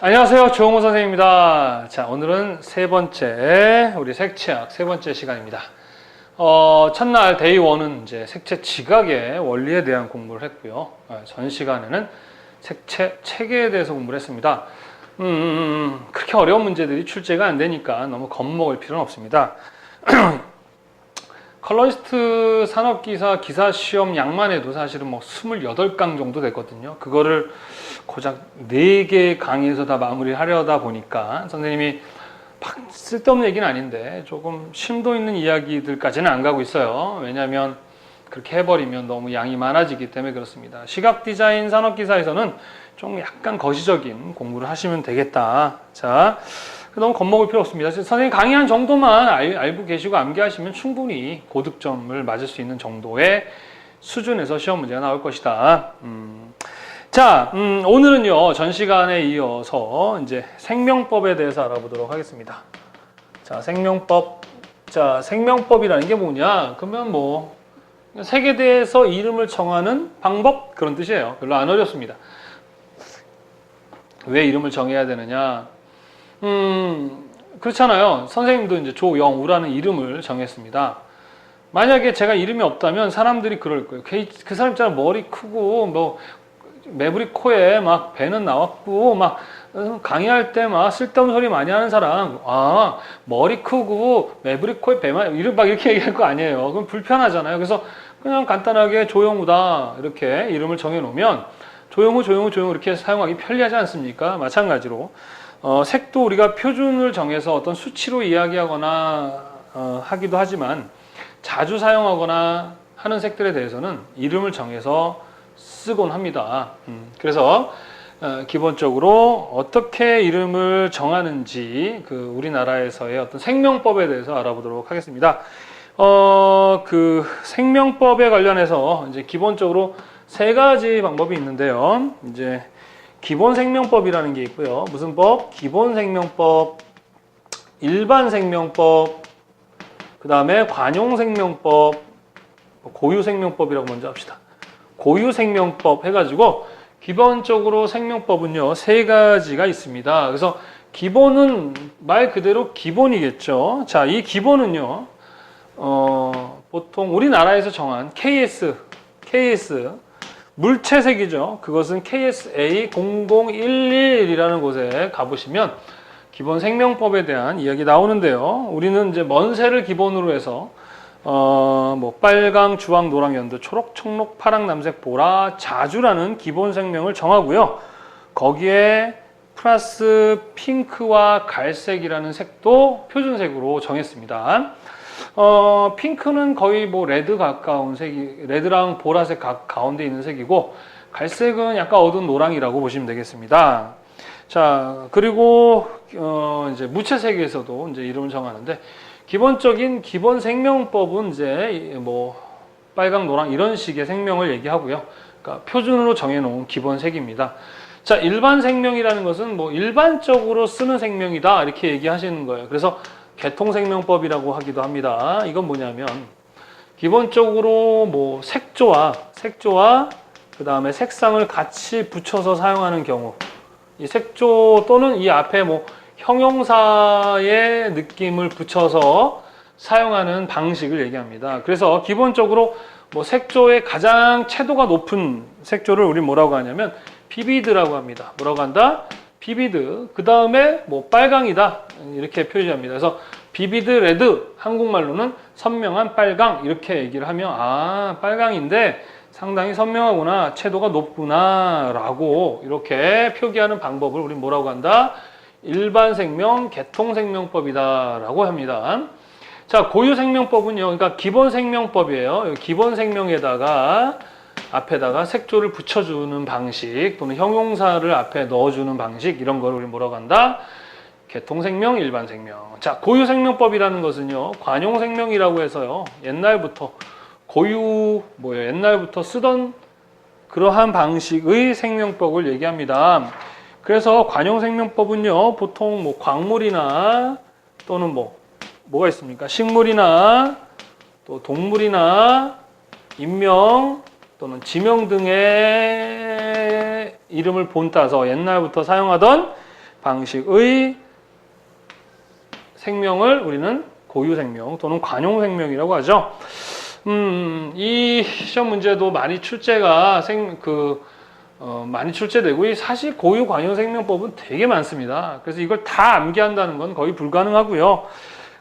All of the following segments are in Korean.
안녕하세요. 조홍호 선생님입니다. 자, 오늘은 우리 색채학 세 번째 시간입니다. 첫날 데이 1은 이제 색채 지각의 원리에 대한 공부를 했고요. 전 시간에는 색채 체계에 대해서 공부를 했습니다. 그렇게 어려운 문제들이 출제가 안 되니까 너무 겁먹을 필요는 없습니다. 컬러리스트 산업기사 기사 시험 양만 해도 사실은 뭐 28강 정도 됐거든요. 그거를 고작 4개 강의에서 다 마무리하려다 보니까 선생님이 막 쓸데없는 얘기는 아닌데 조금 심도 있는 이야기들까지는 안 가고 있어요. 왜냐하면 그렇게 해버리면 너무 양이 많아지기 때문에 그렇습니다. 시각 디자인 산업기사에서는 좀 약간 거시적인 공부를 하시면 되겠다. 자, 너무 겁먹을 필요 없습니다. 선생님 강의한 정도만 알고 계시고 암기하시면 충분히 고득점을 맞을 수 있는 정도의 수준에서 시험 문제가 나올 것이다. 자, 오늘은요, 전 시간에 이어서 이제 생명법에 대해서 알아보도록 하겠습니다. 자, 생명법. 자, 생명법이라는 게 뭐냐? 그러면 뭐, 세계대에서 이름을 정하는 방법? 그런 뜻이에요. 별로 안 어렵습니다. 왜 이름을 정해야 되느냐? 그렇잖아요. 선생님도 이제 조영우라는 이름을 정했습니다. 만약에 제가 이름이 없다면 사람들이 그럴 거예요. 그 사람 있잖아, 머리 크고, 뭐, 매부리 코에 막 배는 나왔고, 막, 강의할 때 막 쓸데없는 소리 많이 하는 사람, 머리 크고, 매부리 코에 배만, 막 이렇게 얘기할 거 아니에요. 그럼 불편하잖아요. 그래서 그냥 간단하게 조영우다, 이렇게 이름을 정해놓으면, 조영우 이렇게 사용하기 편리하지 않습니까? 마찬가지로. 색도 우리가 표준을 정해서 어떤 수치로 이야기하거나 하기도 하지만 자주 사용하거나 하는 색들에 대해서는 이름을 정해서 쓰곤 합니다. 그래서 기본적으로 어떻게 이름을 정하는지 그 우리나라에서의 어떤 생명법에 대해서 알아보도록 하겠습니다. 그 생명법에 관련해서 이제 기본적으로 3가지 방법이 있는데요. 이제 기본 생명법이라는 게 있고요. 무슨 법? 기본 생명법, 일반 생명법, 그 다음에 관용 생명법, 고유 생명법이라고 먼저 합시다. 고유 생명법 해가지고 기본적으로 생명법은요 3가지가 있습니다. 그래서 기본은 말 그대로 기본이겠죠. 자, 이 기본은요 보통 우리나라에서 정한 KS 물체색이죠. 그것은 KSA0011이라는 곳에 가보시면 기본 생명법에 대한 이야기 나오는데요. 우리는 이제 먼새를 기본으로 해서 뭐 빨강, 주황, 노랑, 연두, 초록, 청록, 파랑, 남색, 보라, 자주라는 기본 생명을 정하고요. 거기에 플러스 핑크와 갈색이라는 색도 표준색으로 정했습니다. 핑크는 거의 뭐 레드 가까운 색이, 레드랑 보라색 가운데 있는 색이고, 갈색은 약간 어두운 노랑이라고 보시면 되겠습니다. 자, 그리고, 이제 무채색에서도 이제 이름을 정하는데, 기본적인 기본 생명법은 이제 뭐, 빨강, 노랑 이런 식의 생명을 얘기하고요. 그러니까 표준으로 정해놓은 기본 색입니다. 자, 일반 생명이라는 것은 뭐, 일반적으로 쓰는 생명이다. 이렇게 얘기하시는 거예요. 그래서 개통생명법이라고 하기도 합니다. 이건 뭐냐면 기본적으로 뭐 색조와 그 다음에 색상을 같이 붙여서 사용하는 경우, 이 색조 또는 이 앞에 뭐 형용사의 느낌을 붙여서 사용하는 방식을 얘기합니다. 그래서 기본적으로 뭐 색조의 가장 채도가 높은 색조를 우리 뭐라고 하냐면 비비드라고 합니다. 뭐라고 한다? 비비드. 그 다음에 뭐 빨강이다. 이렇게 표시합니다. 그래서 비비드 레드, 한국말로는 선명한 빨강 이렇게 얘기를 하면 빨강인데 상당히 선명하구나, 채도가 높구나 라고 이렇게 표기하는 방법을 우리 뭐라고 한다? 일반 생명, 개통 생명법이다 라고 합니다. 자, 고유 생명법은요, 그러니까 기본 생명법이에요. 기본 생명에다가 앞에다가 색조를 붙여주는 방식 또는 형용사를 앞에 넣어주는 방식, 이런 걸 우리 뭐라고 한다? 개통생명, 일반생명. 자, 고유생명법이라는 것은요, 관용생명이라고 해서요, 옛날부터 옛날부터 쓰던 그러한 방식의 생명법을 얘기합니다. 그래서 관용생명법은요, 보통 뭐 광물이나 또는 뭐가 있습니까? 식물이나 또 동물이나 인명 또는 지명 등의 이름을 본따서 옛날부터 사용하던 방식의 생명을 우리는 고유 생명 또는 관용 생명이라고 하죠. 이 시험 문제도 많이 많이 출제되고 사실 고유 관용 생명법은 되게 많습니다. 그래서 이걸 다 암기한다는 건 거의 불가능하고요.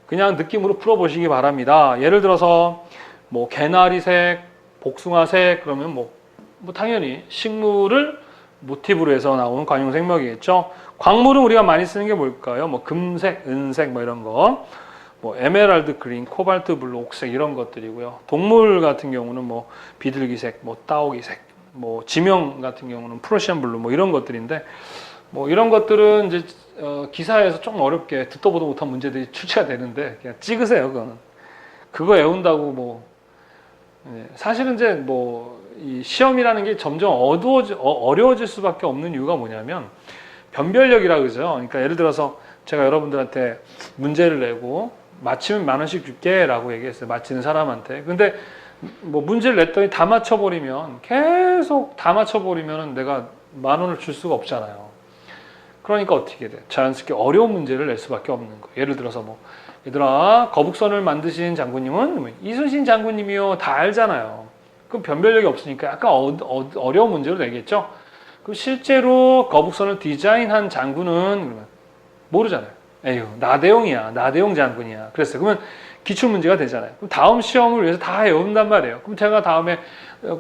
그냥 느낌으로 풀어보시기 바랍니다. 예를 들어서 뭐 개나리색, 복숭아색 그러면 뭐 당연히 식물을 모티브로 해서 나오는 관용 생명이겠죠. 광물은 우리가 많이 쓰는 게 뭘까요? 뭐 금색, 은색 뭐 이런 거. 뭐 에메랄드 그린, 코발트 블루, 옥색 이런 것들이고요. 동물 같은 경우는 뭐 비둘기색, 뭐 따오기색, 뭐 지명 같은 경우는 프로시안 블루 뭐 이런 것들인데 뭐 이런 것들은 이제 기사에서 좀 어렵게 듣도 보도 못한 문제들이 출제가 되는데 그냥 찍으세요. 그거는 그거 외운다고 뭐 사실은 이제 뭐 이 시험이라는 게 점점 어려워질 수밖에 없는 이유가 뭐냐면 변별력이라 그러죠. 그러니까 예를 들어서 제가 여러분들한테 문제를 내고 맞히면 10,000원씩 줄게라고 얘기했어요. 맞히는 사람한테. 근데 뭐 문제를 냈더니 다 맞춰버리면 계속 다 맞춰버리면 내가 10,000원을 줄 수가 없잖아요. 그러니까 어떻게 돼? 자연스럽게 어려운 문제를 낼 수밖에 없는 거예요. 예를 들어서 뭐 얘들아 거북선을 만드신 장군님은 이순신 장군님이요 다 알잖아요. 그럼 변별력이 없으니까 약간 어려운 문제로 내겠죠. 그럼 실제로 거북선을 디자인한 장군은 모르잖아요. 에휴 나대용이야. 나대용 장군이야. 그랬어요. 그러면 기출문제가 되잖아요. 그럼 다음 시험을 위해서 다 외운단 말이에요. 그럼 제가 다음에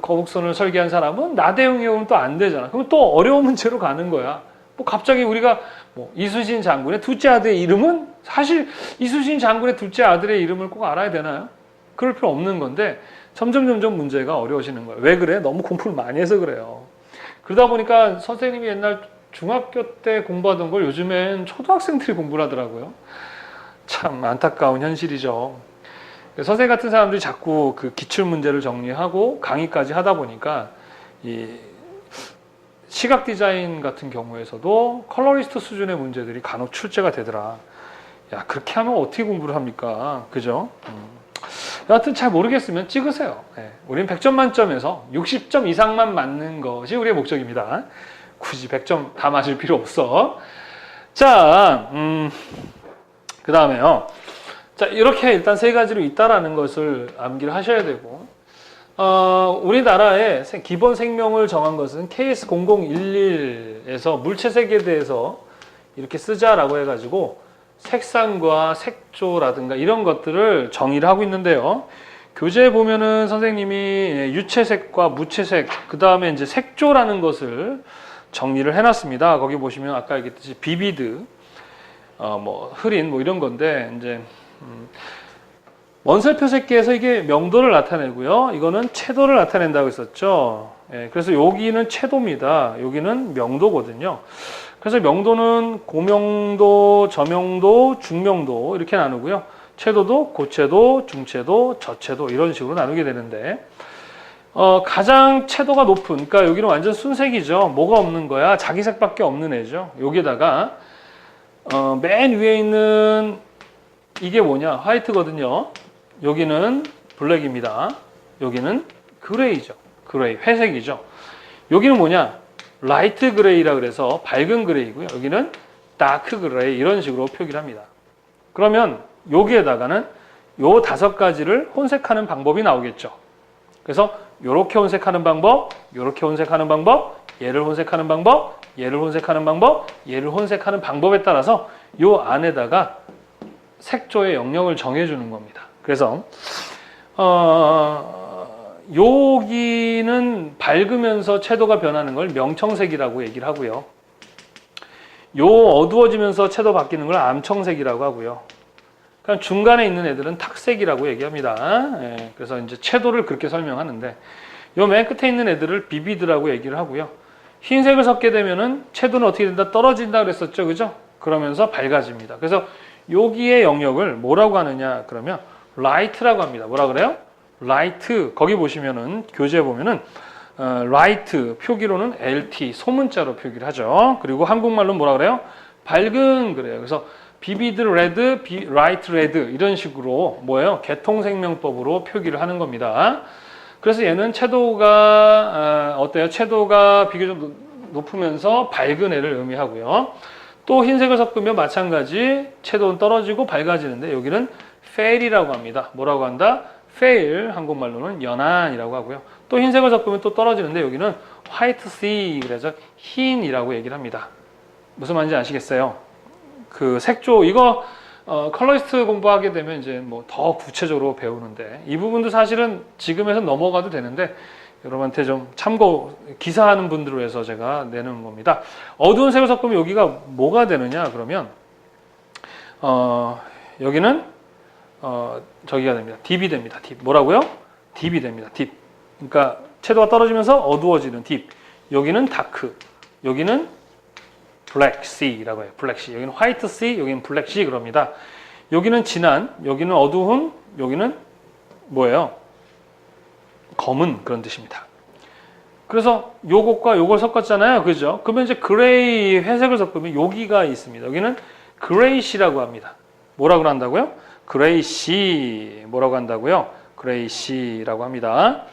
거북선을 설계한 사람은 나대용이 오면 또 안 되잖아. 그럼 또 어려운 문제로 가는 거야. 뭐 갑자기 우리가 뭐 이순신 장군의 둘째 아들의 이름은 사실 이순신 장군의 둘째 아들의 이름을 꼭 알아야 되나요? 그럴 필요 없는 건데 점점 문제가 어려워지는 거예요. 왜 그래? 너무 공부를 많이 해서 그래요. 그러다 보니까 선생님이 옛날 중학교 때 공부하던 걸 요즘엔 초등학생들이 공부를 하더라고요. 참 안타까운 현실이죠. 선생님 같은 사람들이 자꾸 그 기출 문제를 정리하고 강의까지 하다 보니까 이 시각 디자인 같은 경우에서도 컬러리스트 수준의 문제들이 간혹 출제가 되더라. 야 그렇게 하면 어떻게 공부를 합니까? 그죠? 여하튼 잘 모르겠으면 찍으세요. 우리는 100점 만점에서 60점 이상만 맞는 것이 우리의 목적입니다. 굳이 100점 다 맞을 필요 없어. 자, 그 다음에요. 자, 이렇게 일단 세 가지로 있다라는 것을 암기를 하셔야 되고, 우리나라의 기본 생명을 정한 것은 KS0011에서 물체 세계에 대해서 이렇게 쓰자라고 해가지고 색상과 색조라든가 이런 것들을 정의를 하고 있는데요. 교재에 보면은 선생님이 유체색과 무체색, 그 다음에 이제 색조라는 것을 정리를 해놨습니다. 거기 보시면 아까 얘기했듯이 비비드, 뭐 흐린 뭐 이런 건데 이제 원살표 새끼에서 이게 명도를 나타내고요. 이거는 채도를 나타낸다고 했었죠. 그래서 여기는 채도입니다. 여기는 명도거든요. 그래서 명도는 고명도, 저명도, 중명도 이렇게 나누고요. 채도도 고채도, 중채도, 저채도 이런 식으로 나누게 되는데 가장 채도가 높은, 그러니까 여기는 완전 순색이죠. 뭐가 없는 거야? 자기 색밖에 없는 애죠. 여기다가 맨 위에 있는 이게 뭐냐? 화이트거든요. 여기는 블랙입니다. 여기는 그레이죠. 그레이, 회색이죠. 여기는 뭐냐? 라이트 그레이라 그래서 밝은 그레이고요. 여기는 다크 그레이 이런 식으로 표기를 합니다. 그러면 여기에다가는 요 5가지를 혼색하는 방법이 나오겠죠. 그래서 요렇게 혼색하는 방법, 요렇게 혼색하는 방법, 얘를 혼색하는 방법, 얘를 혼색하는 방법, 얘를 혼색하는 방법에 따라서 요 안에다가 색조의 영역을 정해주는 겁니다. 그래서 여기는 밝으면서 채도가 변하는 걸 명청색이라고 얘기를 하고요. 요 어두워지면서 채도 바뀌는 걸 암청색이라고 하고요. 그러니까 중간에 있는 애들은 탁색이라고 얘기합니다. 그래서 이제 채도를 그렇게 설명하는데 요 맨 끝에 있는 애들을 비비드라고 얘기를 하고요. 흰색을 섞게 되면은 채도는 어떻게 된다? 떨어진다 그랬었죠. 그죠? 그러면서 밝아집니다. 그래서 여기의 영역을 뭐라고 하느냐? 그러면 라이트라고 합니다. 뭐라 그래요? 라이트. 거기 보시면은 교재에 보면은 라이트 표기로는 LT 소문자로 표기를 하죠. 그리고 한국말로 뭐라 그래요? 밝은 그래요. 그래서 비비드 레드, 라이트 레드 이런 식으로 뭐예요? 개통생명법으로 표기를 하는 겁니다. 그래서 얘는 채도가 어때요? 채도가 비교적 높으면서 밝은 애를 의미하고요. 또 흰색을 섞으면 마찬가지 채도는 떨어지고 밝아지는데 여기는 fail이라고 합니다. 뭐라고 한다? fail, 한국말로는 연한이라고 하고요. 또 흰색을 섞으면 또 떨어지는데 여기는 white sea, 그래서 흰이라고 얘기를 합니다. 무슨 말인지 아시겠어요? 그 색조, 이거 컬러리스트 공부하게 되면 이제 뭐 더 구체적으로 배우는데 이 부분도 사실은 지금에서 넘어가도 되는데 여러분한테 좀 참고 기사하는 분들을 위해서 제가 내는 겁니다. 어두운 색을 섞으면 여기가 뭐가 되느냐 그러면 여기는 저기가 됩니다. 딥이 됩니다. 딥. 뭐라고요? 딥이 됩니다. 딥. 그러니까 채도가 떨어지면서 어두워지는 딥. 여기는 다크. 여기는 블랙 씨라고 해요. 블랙 씨. 여기는 화이트 씨, 여기는 블랙 씨 그럽니다. 여기는 진한, 여기는 어두운, 여기는 뭐예요? 검은 그런 뜻입니다. 그래서 요것과 요걸 섞었잖아요. 그죠? 그러면 이제 그레이 회색을 섞으면 여기가 있습니다. 여기는 그레이시라고 합니다. 뭐라고 한다고요? 그레이시. 뭐라고 한다고요? 그레이시라고 합니다.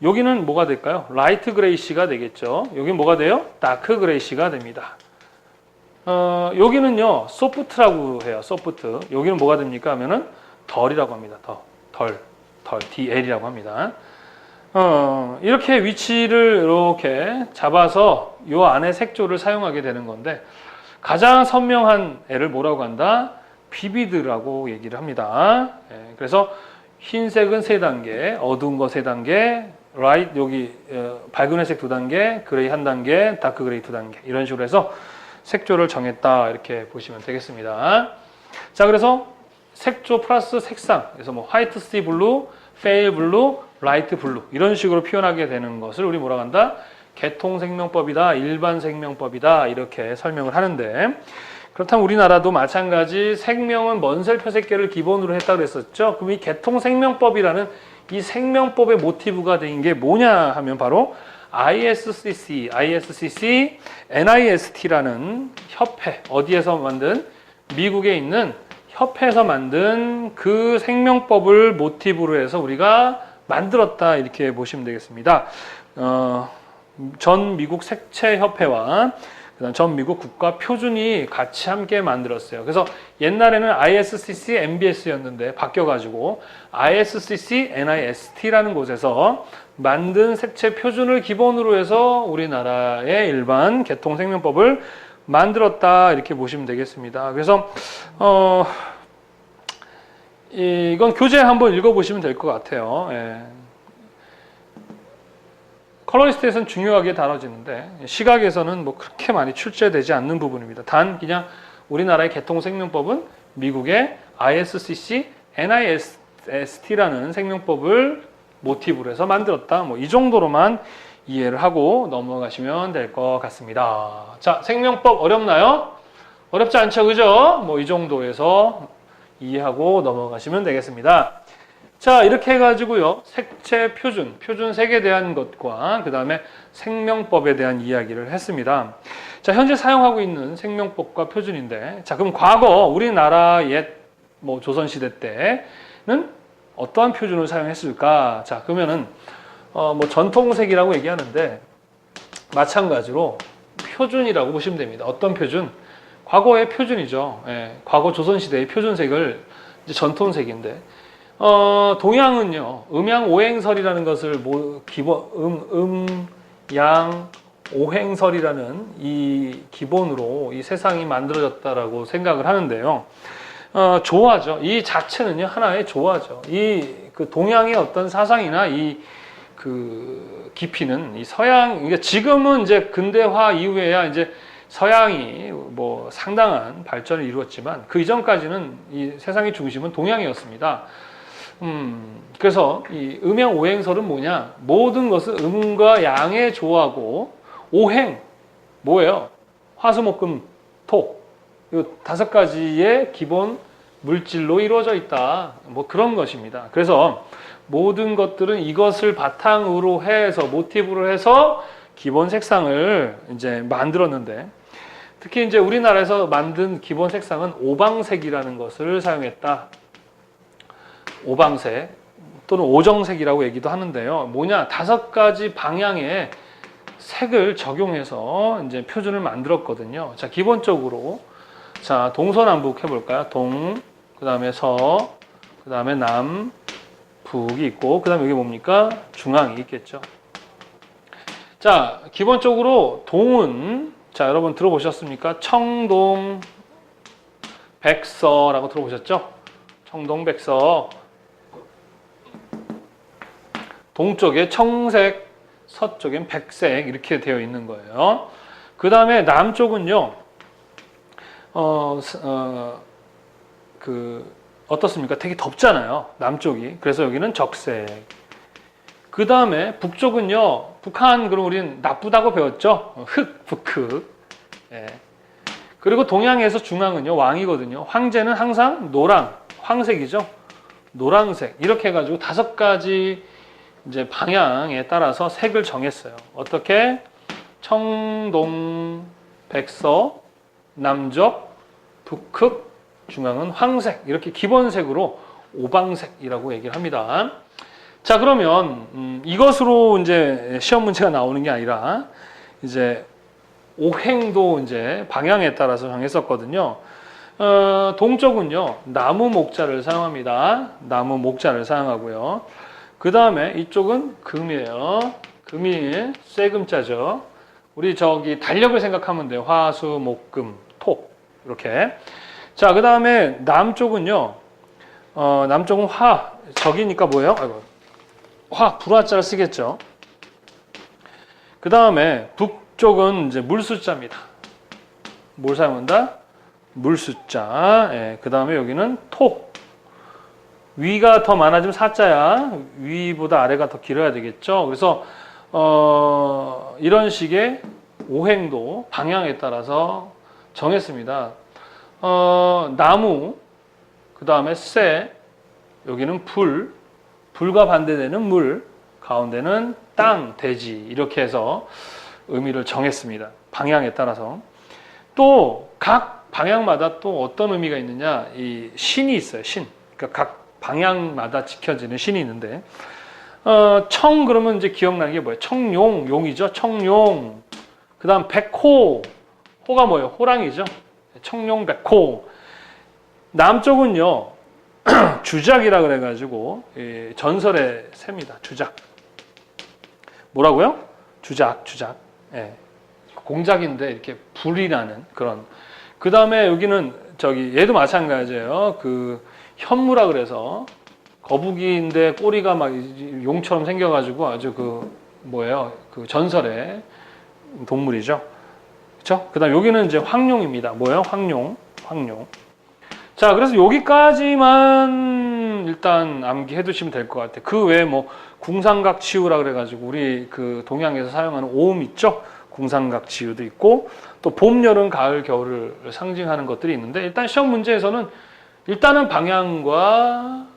여기는 뭐가 될까요? 라이트 그레이시가 되겠죠. 여기는 뭐가 돼요? 다크 그레이시가 됩니다. 여기는요, 소프트라고 해요. 소프트. 여기는 뭐가 됩니까? 하면은 덜이라고 합니다. 덜, DL이라고 합니다. 이렇게 위치를 이렇게 잡아서 요 안에 색조를 사용하게 되는 건데 가장 선명한 애를 뭐라고 한다? 비비드라고 얘기를 합니다. 그래서 흰색은 3단계, 어두운 거 3단계, 라이트 여기 밝은 회색 2단계, 그레이 1단계, 다크 그레이 2단계 이런 식으로 해서 색조를 정했다 이렇게 보시면 되겠습니다. 자, 그래서 색조 플러스 색상, 그래서 뭐 화이트 씨 블루, 페일 블루, 라이트 블루 이런 식으로 표현하게 되는 것을 우리 뭐라고 한다? 개통생명법이다, 일반 생명법이다 이렇게 설명을 하는데 그렇다면 우리나라도 마찬가지 생명은 먼셀표색계를 기본으로 했다고 그랬었죠. 그럼 이 개통생명법이라는 이 생명법의 모티브가 된 게 뭐냐 하면 바로 ISCC, NIST라는 협회, 어디에서 만든? 미국에 있는 협회에서 만든 그 생명법을 모티브로 해서 우리가 만들었다 이렇게 보시면 되겠습니다. 전 미국 색채협회와 그다음 전 미국 국가 표준이 같이 함께 만들었어요. 그래서 옛날에는 ISCC, MBS였는데 바뀌어가지고 ISCC, NIST라는 곳에서 만든 색채 표준을 기본으로 해서 우리나라의 일반 개통생명법을 만들었다 이렇게 보시면 되겠습니다. 그래서 이건 교재 한번 읽어보시면 될 것 같아요. 컬러리스트에서는 중요하게 다뤄지는데 시각에서는 뭐 그렇게 많이 출제되지 않는 부분입니다. 단 그냥 우리나라의 개통생명법은 미국의 ISCC, NIST라는 생명법을 모티브로 해서 만들었다. 뭐 이 정도로만 이해를 하고 넘어가시면 될 것 같습니다. 자, 생명법 어렵나요? 어렵지 않죠, 그죠? 뭐 이 정도에서 이해하고 넘어가시면 되겠습니다. 자, 이렇게 해가지고요, 색채 표준 색에 대한 것과 그 다음에 생명법에 대한 이야기를 했습니다. 자, 현재 사용하고 있는 생명법과 표준인데, 자, 그럼 과거 우리나라 옛 뭐 조선시대 때는 어떠한 표준을 사용했을까? 자, 그러면은 뭐 전통색이라고 얘기하는데 마찬가지로 표준이라고 보시면 됩니다. 어떤 표준? 과거의 표준이죠. 과거 조선시대의 표준색을 이제 전통색인데 동양은요, 음양오행설이라는 것을 양, 오행설이라는 이 기본으로 이 세상이 만들어졌다라고 생각을 하는데요. 조화죠. 이 자체는요, 하나의 조화죠. 그 동양의 어떤 사상이나 그 깊이는 이 서양, 그러니까 지금은 이제 근대화 이후에야 이제 서양이 뭐 상당한 발전을 이루었지만 그 이전까지는 이 세상의 중심은 동양이었습니다. 그래서 이 음양오행설은 뭐냐? 모든 것은 음과 양의 조화고 오행 뭐예요? 화수목금 토. 이 5가지의 기본 물질로 이루어져 있다. 뭐 그런 것입니다. 그래서 모든 것들은 이것을 바탕으로 해서 모티브로 해서 기본 색상을 이제 만들었는데 특히 이제 우리나라에서 만든 기본 색상은 오방색이라는 것을 사용했다. 오방색 또는 오정색이라고 얘기도 하는데요. 뭐냐? 5가지 방향의 색을 적용해서 이제 표준을 만들었거든요. 자, 기본적으로 자, 동서남북 해볼까요? 동, 그 다음에 서, 그 다음에 남, 북이 있고, 그 다음에 여기 뭡니까? 중앙이 있겠죠. 자, 기본적으로 동은, 자, 여러분 들어보셨습니까? 청동, 백서라고 들어보셨죠? 청동, 백서. 동쪽에 청색, 서쪽엔 백색 이렇게 되어 있는 거예요. 그 다음에 남쪽은요, 어떻습니까? 되게 덥잖아요. 남쪽이. 그래서 여기는 적색. 그 다음에 북쪽은요, 북한, 그럼 우리는 나쁘다고 배웠죠? 흑, 북흑. 예. 그리고 동양에서 중앙은요, 왕이거든요. 황제는 항상 노랑, 황색이죠. 노랑색. 이렇게 해가지고 5가지 이제 방향에 따라서 색을 정했어요. 어떻게? 청동, 백서, 남적, 북흑, 중앙은 황색. 이렇게 기본색으로 오방색이라고 얘기를 합니다. 자, 그러면 이것으로 이제 시험 문제가 나오는 게 아니라 이제 오행도 이제 방향에 따라서 정했었거든요. 동쪽은요, 나무 목자를 사용합니다. 나무 목자를 사용하고요. 그 다음에 이쪽은 금이에요. 금이 쇠금자죠. 우리 저기 달력을 생각하면 돼요. 화, 수, 목, 금, 토. 이렇게. 자, 그 다음에 남쪽은요, 남쪽은 화, 적이니까 뭐예요? 아이고. 화, 불화자를 쓰겠죠. 그 다음에 북쪽은 이제 물숫자입니다. 뭘 사용한다? 물숫자. 예, 그 다음에 여기는 토. 위가 더 많아지면 사자야. 위보다 아래가 더 길어야 되겠죠. 그래서 이런 식의 오행도 방향에 따라서 정했습니다. 나무, 그 다음에 쇠, 여기는 불, 불과 반대되는 물, 가운데는 땅, 대지 이렇게 해서 의미를 정했습니다. 방향에 따라서. 또 각 방향마다 또 어떤 의미가 있느냐, 이 신이 있어요. 신. 그러니까 각 방향마다 지켜지는 신이 있는데, 청 그러면 이제 기억나는 게 뭐예요? 청룡, 용이죠. 청룡. 그 다음 백호, 호가 뭐예요? 호랑이죠. 청룡, 백호. 남쪽은요, 주작이라 그래가지고 전설의 새입니다. 주작. 뭐라고요? 주작. 예. 공작인데 이렇게 불이 나는 그런. 그 다음에 여기는 저기 얘도 마찬가지예요. 그 현무라 그래서 거북이인데 꼬리가 막 용처럼 생겨가지고 아주 그 뭐예요? 그 전설의 동물이죠. 그렇죠? 그다음 여기는 이제 황룡입니다. 뭐예요? 황룡. 자, 그래서 여기까지만 일단 암기해 두시면 될 것 같아요. 그 외에 뭐 궁상각치유라 그래가지고 우리 그 동양에서 사용하는 오음 있죠? 궁상각치유도 있고 또 봄, 여름, 가을, 겨울을 상징하는 것들이 있는데 일단 시험 문제에서는 일단은 방향만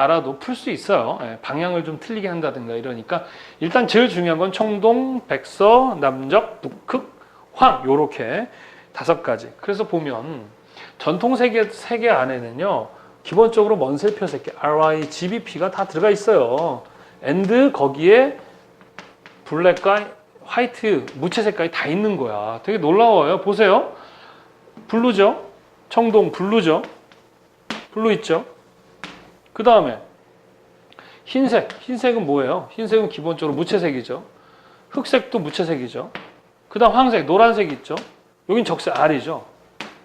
알아도 풀 수 있어요. 예, 방향을 좀 틀리게 한다든가 이러니까 일단 제일 중요한 건 청동, 백서, 남적, 북흑, 황 요렇게 5가지. 그래서 보면 전통 세계 안에는요 기본적으로 먼세표 세계 RY, GBP가 다 들어가 있어요. and 거기에 블랙과 화이트, 무채 색깔이 다 있는 거야. 되게 놀라워요. 보세요. 블루죠. 청동 블루죠. 블루 있죠. 그 다음에 흰색. 흰색은 뭐예요? 흰색은 기본적으로 무채색이죠. 흑색도 무채색이죠. 그 다음 황색, 노란색 있죠. 여긴 적색 R이죠.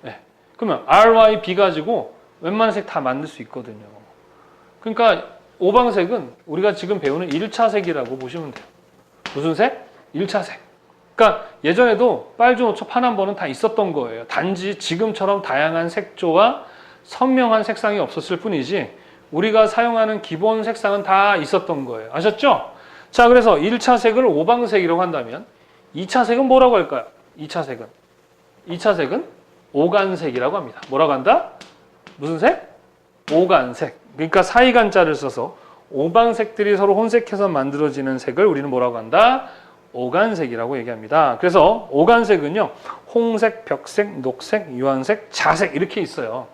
네. 그러면 RY, B 가지고 웬만한 색 다 만들 수 있거든요. 그러니까 오방색은 우리가 지금 배우는 1차 색이라고 보시면 돼요. 무슨 색? 1차 색. 그러니까 예전에도 빨주노초 파남보는 다 있었던 거예요. 단지 지금처럼 다양한 색조와 선명한 색상이 없었을 뿐이지 우리가 사용하는 기본 색상은 다 있었던 거예요. 아셨죠? 자, 그래서 1차 색을 오방색이라고 한다면 2차 색은 뭐라고 할까요? 2차 색은 오간색이라고 합니다. 뭐라고 한다? 무슨 색? 오간색. 그러니까 사이간자를 써서 오방색들이 서로 혼색해서 만들어지는 색을 우리는 뭐라고 한다? 오간색이라고 얘기합니다. 그래서 오간색은요, 홍색, 벽색, 녹색, 유황색, 자색 이렇게 있어요.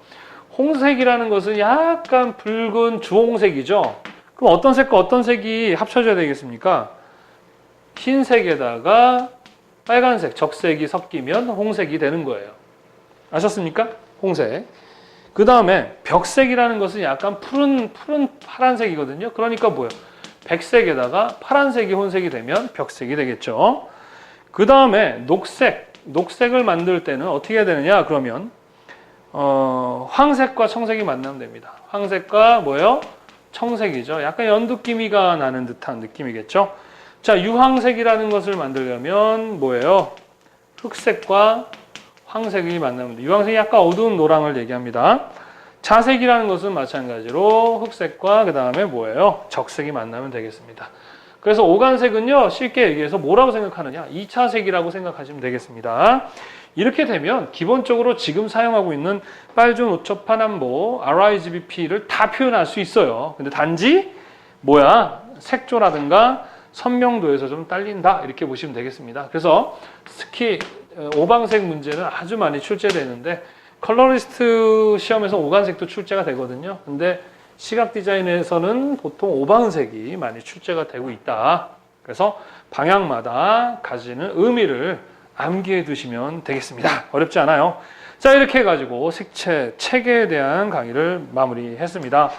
홍색이라는 것은 약간 붉은 주홍색이죠. 그럼 어떤 색과 어떤 색이 합쳐져야 되겠습니까? 흰색에다가 빨간색, 적색이 섞이면 홍색이 되는 거예요. 아셨습니까? 홍색. 그 다음에 벽색이라는 것은 약간 푸른 파란색이거든요. 그러니까 뭐예요? 백색에다가 파란색이 혼색이 되면 벽색이 되겠죠. 그 다음에 녹색을 만들 때는 어떻게 해야 되느냐? 그러면 황색과 청색이 만나면 됩니다. 황색과 뭐예요? 청색이죠. 약간 연두기미가 나는 듯한 느낌이겠죠. 자, 유황색이라는 것을 만들려면 뭐예요? 흑색과 황색이 만나면 돼요. 유황색이 약간 어두운 노랑을 얘기합니다. 자색이라는 것은 마찬가지로 흑색과 그 다음에 뭐예요? 적색이 만나면 되겠습니다. 그래서 오간색은요, 쉽게 얘기해서 뭐라고 생각하느냐? 2차색이라고 생각하시면 되겠습니다. 이렇게 되면 기본적으로 지금 사용하고 있는 빨주, 노초, 파남보, RIGBP를 다 표현할 수 있어요. 근데 단지 색조라든가 선명도에서 좀 딸린다 이렇게 보시면 되겠습니다. 그래서 특히 오방색 문제는 아주 많이 출제되는데 컬러리스트 시험에서 오간색도 출제가 되거든요. 근데 시각 디자인에서는 보통 오방색이 많이 출제가 되고 있다. 그래서 방향마다 가지는 의미를 암기해 두시면 되겠습니다. 어렵지 않아요. 자, 이렇게 해가지고 색채, 체계에 대한 강의를 마무리했습니다.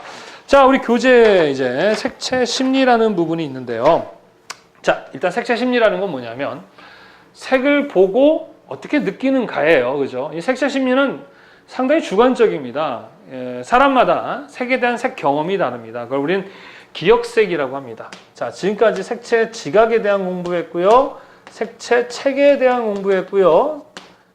자, 우리 교재 이제 색채 심리라는 부분이 있는데요. 자, 일단 색채 심리라는 건 뭐냐면 색을 보고 어떻게 느끼는가예요. 그죠? 이 색채 심리는 상당히 주관적입니다. 사람마다 색에 대한 색 경험이 다릅니다. 그걸 우리는 기억색이라고 합니다. 자, 지금까지 색채 지각에 대한 공부했고요. 색채 체계에 대한 공부했고요.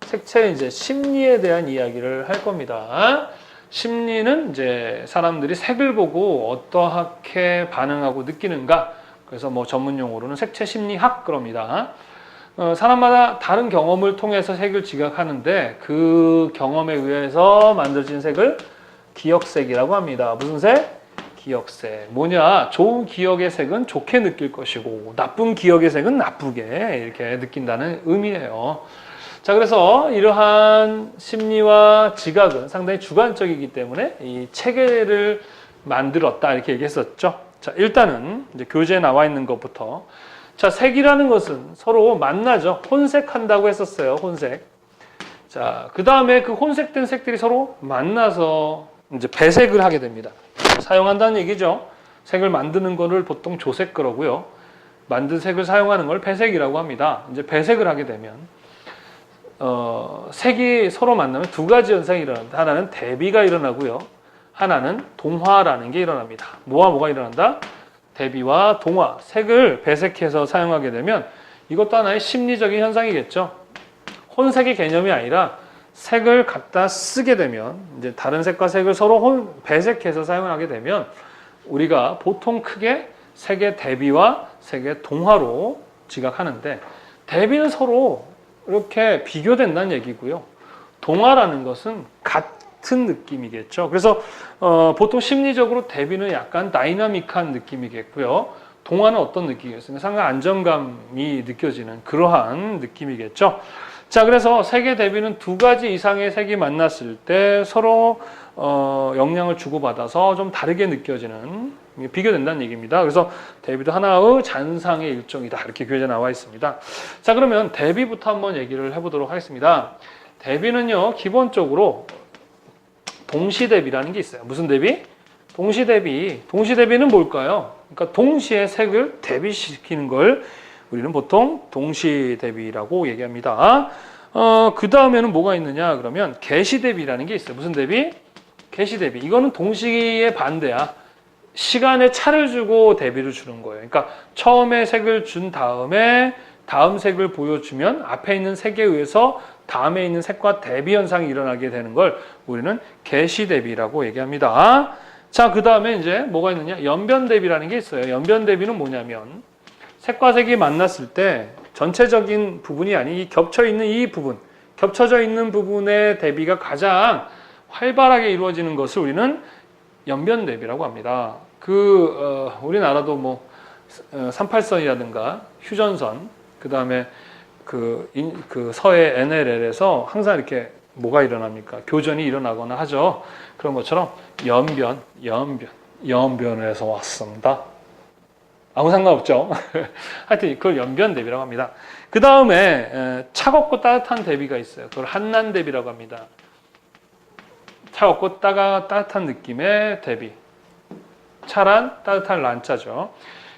색채 이제 심리에 대한 이야기를 할 겁니다. 심리는 이제 사람들이 색을 보고 어떠하게 반응하고 느끼는가. 그래서 뭐 전문 용어로는 색채 심리학 그럽니다. 사람마다 다른 경험을 통해서 색을 지각하는데 그 경험에 의해서 만들어진 색을 기억색이라고 합니다. 무슨 색? 기억색. 뭐냐? 좋은 기억의 색은 좋게 느낄 것이고 나쁜 기억의 색은 나쁘게 이렇게 느낀다는 의미예요. 자, 그래서 이러한 심리와 지각은 상당히 주관적이기 때문에 이 체계를 만들었다 이렇게 얘기했었죠. 자, 일단은 이제 교재에 나와 있는 것부터 자, 색이라는 것은 서로 만나죠. 혼색한다고 했었어요. 혼색. 자, 그 다음에 그 혼색된 색들이 서로 만나서 이제 배색을 하게 됩니다. 사용한다는 얘기죠. 색을 만드는 거를 보통 조색 그러고요. 만든 색을 사용하는 걸 배색이라고 합니다. 이제 배색을 하게 되면 색이 서로 만나면 두 가지 현상이 일어납니다. 하나는 대비가 일어나고요. 하나는 동화라는 게 일어납니다. 뭐가 일어난다? 대비와 동화, 색을 배색해서 사용하게 되면 이것도 하나의 심리적인 현상이겠죠. 혼색의 개념이 아니라 색을 갖다 쓰게 되면 이제 다른 색과 색을 서로 배색해서 사용을 하게 되면 우리가 보통 크게 색의 대비와 색의 동화로 지각하는데 대비는 서로 이렇게 비교된다는 얘기고요. 동화라는 것은 같은 느낌이겠죠. 그래서 보통 심리적으로 대비는 약간 다이나믹한 느낌이겠고요. 동화는 어떤 느낌이겠습니까? 상당히 안정감이 느껴지는 그러한 느낌이겠죠. 자, 그래서 색의 대비는 두 가지 이상의 색이 만났을 때 서로 영향을 주고받아서 좀 다르게 느껴지는 비교된다는 얘기입니다. 그래서 대비도 하나의 잔상의 일종이다. 이렇게 교재에 나와 있습니다. 자, 그러면 대비부터 한번 얘기를 해보도록 하겠습니다. 대비는요, 기본적으로 동시대비라는 게 있어요. 무슨 대비? 동시대비. 동시대비는 뭘까요? 그러니까 동시에 색을 대비시키는 걸 우리는 보통 동시대비라고 얘기합니다. 그 다음에는 뭐가 있느냐? 그러면 개시대비라는 게 있어요. 무슨 대비? 개시대비. 이거는 동시의 반대야. 시간에 차를 주고 대비를 주는 거예요. 그러니까 처음에 색을 준 다음에 다음 색을 보여주면 앞에 있는 색에 의해서 다음에 있는 색과 대비 현상이 일어나게 되는 걸 우리는 개시대비라고 얘기합니다. 자, 그 다음에 이제 뭐가 있느냐? 연변대비라는 게 있어요. 연변대비는 뭐냐면 색과 색이 만났을 때 전체적인 부분이 아닌 이 겹쳐져 있는 부분의 대비가 가장 활발하게 이루어지는 것을 우리는 연변대비라고 합니다. 우리나라도 뭐 38선이라든가 휴전선, 그 다음에 그 서해 NLL에서 항상 이렇게 뭐가 일어납니까? 교전이 일어나거나 하죠. 그런 것처럼 연변에서 왔습니다. 아무 상관없죠. 하여튼 그걸 연변대비라고 합니다. 그 다음에 차갑고 따뜻한 대비가 있어요. 그걸 한난대비라고 합니다. 차갑고 따뜻한 느낌의 대비. 차란 따뜻한 란자죠.